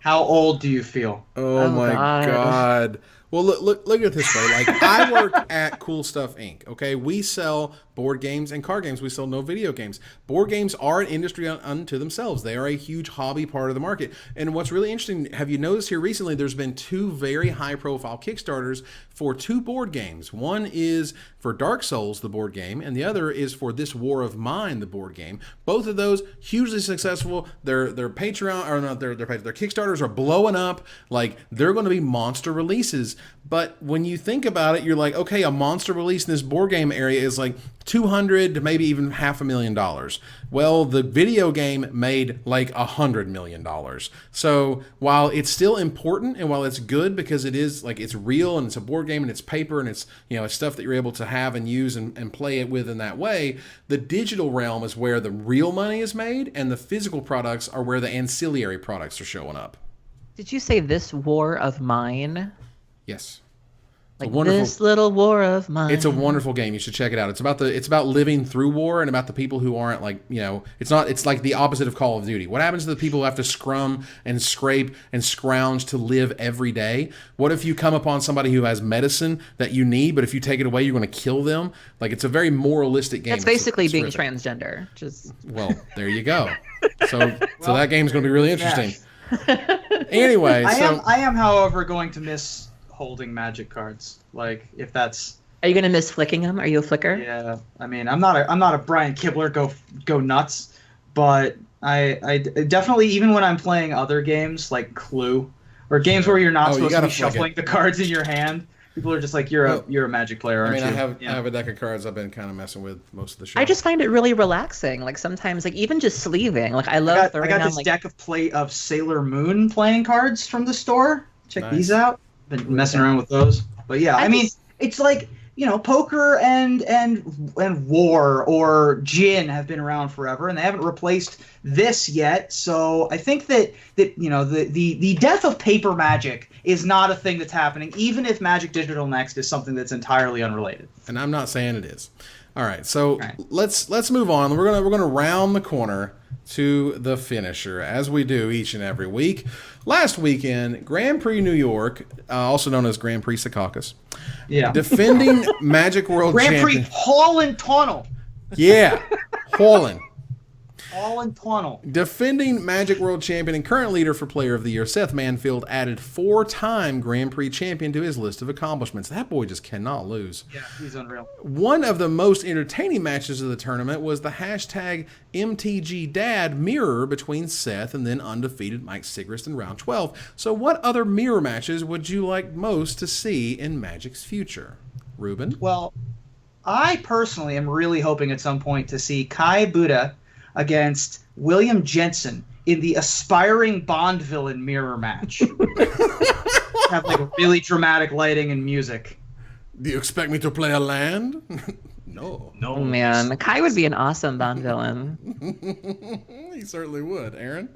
How old do you feel? Oh my God. Well, look at it this way. Like, I work at Cool Stuff Inc. Okay, we sell board games and card games. We sell no video games. Board games are an industry unto themselves. They are a huge hobby part of the market. And what's really interesting, have you noticed here recently, there's been two very high-profile Kickstarters for two board games. One is for Dark Souls, the board game, and the other is for This War of Mine, the board game. Both of those hugely successful. Their Patreon, or not their Kickstarters are blowing up. Like, they're going to be monster releases. But when you think about it, you're like, okay, a monster release in this board game area is like $200,000 to maybe even $500,000. Well, the video game made like $100 million. So while it's still important, and while it's good because it is like, it's real and it's a board game and it's paper and it's, it's stuff that you're able to have and use and play it with in that way, the digital realm is where the real money is made, and the physical products are where the ancillary products are showing up. Did you say This War of Mine? Yes. Like this little war of mine. It's a wonderful game. You should check it out. It's about living through war and about the people who aren't it's like the opposite of Call of Duty. What happens to the people who have to scrum and scrape and scrounge to live every day? What if you come upon somebody who has medicine that you need, but if you take it away, you're going to kill them? Like, it's a very moralistic game. That's basically being transgender. Well, there you go. So that game's going to be really interesting. Anyway, I am, however, going to miss holding Magic cards. Like, if that's... Are you gonna miss flicking them? Are you a flicker? Yeah, I mean, I'm not a Brian Kibler go nuts, but I definitely, even when I'm playing other games like Clue or games where you're not supposed to be shuffling the cards in your hand, people are just like, you're a Magic player, aren't you? I have a deck of cards I've been kind of messing with most of the show. I just find it really relaxing. Like, sometimes, like, even just sleeving. Like, I love throwing on, this deck of Sailor Moon playing cards from the store. Check these out. Been messing around with those, but yeah, I mean, it's like, poker and war or gin have been around forever, and they haven't replaced this yet. So I think that the death of paper Magic is not a thing that's happening, even if Magic Digital Next is something that's entirely unrelated. And I'm not saying it is. All right, so let's move on. We're gonna round the corner to the finisher, as we do each and every week. Last weekend, Grand Prix New York, also known as Grand Prix Secaucus, defending Magic World Champion. Grand Prix Holland Tunnel. Yeah, Holland. Holland Tunnel. Defending Magic World Champion and current leader for Player of the Year, Seth Manfield, added 4-time Grand Prix champion to his list of accomplishments. That boy just cannot lose. Yeah, he's unreal. One of the most entertaining matches of the tournament was the hashtag MTGDad mirror between Seth and then undefeated Mike Sigrist in round 12. So what other mirror matches would you like most to see in Magic's future? Ruben? Well, I personally am really hoping at some point to see Kai Buddha against William Jensen in the aspiring Bond villain mirror match. Have like really dramatic lighting and music. Do you expect me to play a land? No. Oh man, Kai would be an awesome Bond villain. He certainly would. Aaron?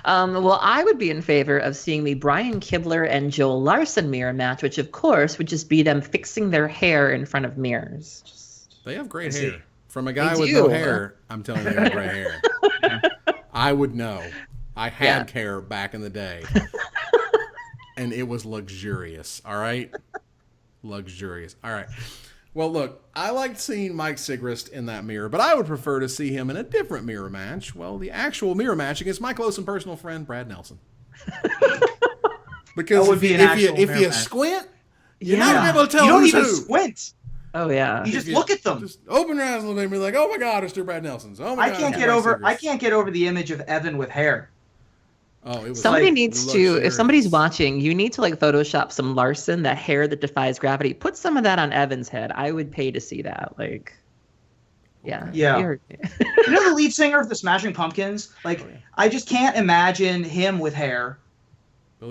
Well, I would be in favor of seeing the Brian Kibler and Joel Larson mirror match, which of course would just be them fixing their hair in front of mirrors. They have great hair. From a guy with no hair, I'm telling you, they have gray hair. I would know. I had hair back in the day. And it was luxurious, all right? Luxurious. All right. Well, look, I liked seeing Mike Sigrist in that mirror, but I would prefer to see him in a different mirror match. Well, the actual mirror match against my close and personal friend, Brad Nelson. Because if you squint, you're not going to be able to tell who's who. You don't even squint. Oh yeah. You just look at them. Just open your eyes a little bit and be like, "Oh my God, it's two Brad Nelsons." Oh my God, I can't get over the image of Evan with hair. Oh, it was somebody needs to. If somebody's watching, you need to like Photoshop some Larson, that hair that defies gravity. Put some of that on Evan's head. I would pay to see that. Like, yeah. You know the lead singer of the Smashing Pumpkins? Like, I just can't imagine him with hair.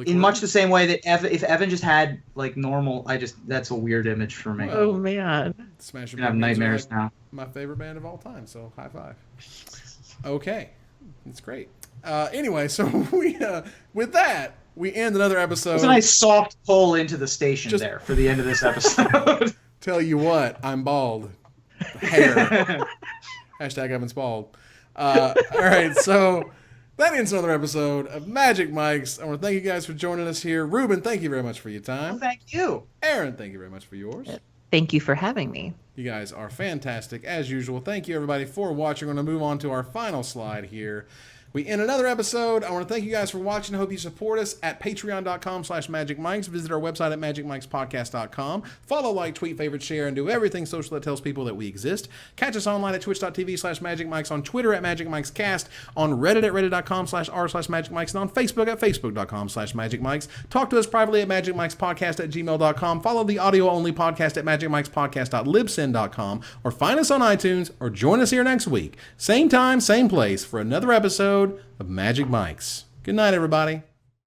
In much the same way that if Evan just had like normal, that's a weird image for me. Oh man, Smashing I have nightmares now. My favorite band of all time, so high five. Okay, it's great. Anyway, so with that we end another episode. It's a nice soft pull into the station there for the end of this episode. Tell you what, I'm bald. Hair. Hashtag Evan's bald. All right, so. That ends another episode of Magic Mics. I want to thank you guys for joining us here. Ruben, thank you very much for your time. Well, thank you. Aaron, thank you very much for yours. Thank you for having me. You guys are fantastic, as usual. Thank you, everybody, for watching. We're going to move on to our final slide here. We end another episode. I want to thank you guys for watching. I hope you support us at patreon.com/magicmics. Visit our website at magicmicspodcast.com. Follow, like, tweet, favorite, share, and do everything social that tells people that we exist. Catch us online at twitch.tv/magicmics, on Twitter at magicmicscast, on Reddit at reddit.com/r/magicmics, and on Facebook at facebook.com/magicmics. Talk to us privately at magicmicspodcast@gmail.com. Follow the audio-only podcast at magicmicspodcast.libsyn.com, or find us on iTunes, or join us here next week. Same time, same place, for another episode of Magic Mics. Good night, everybody.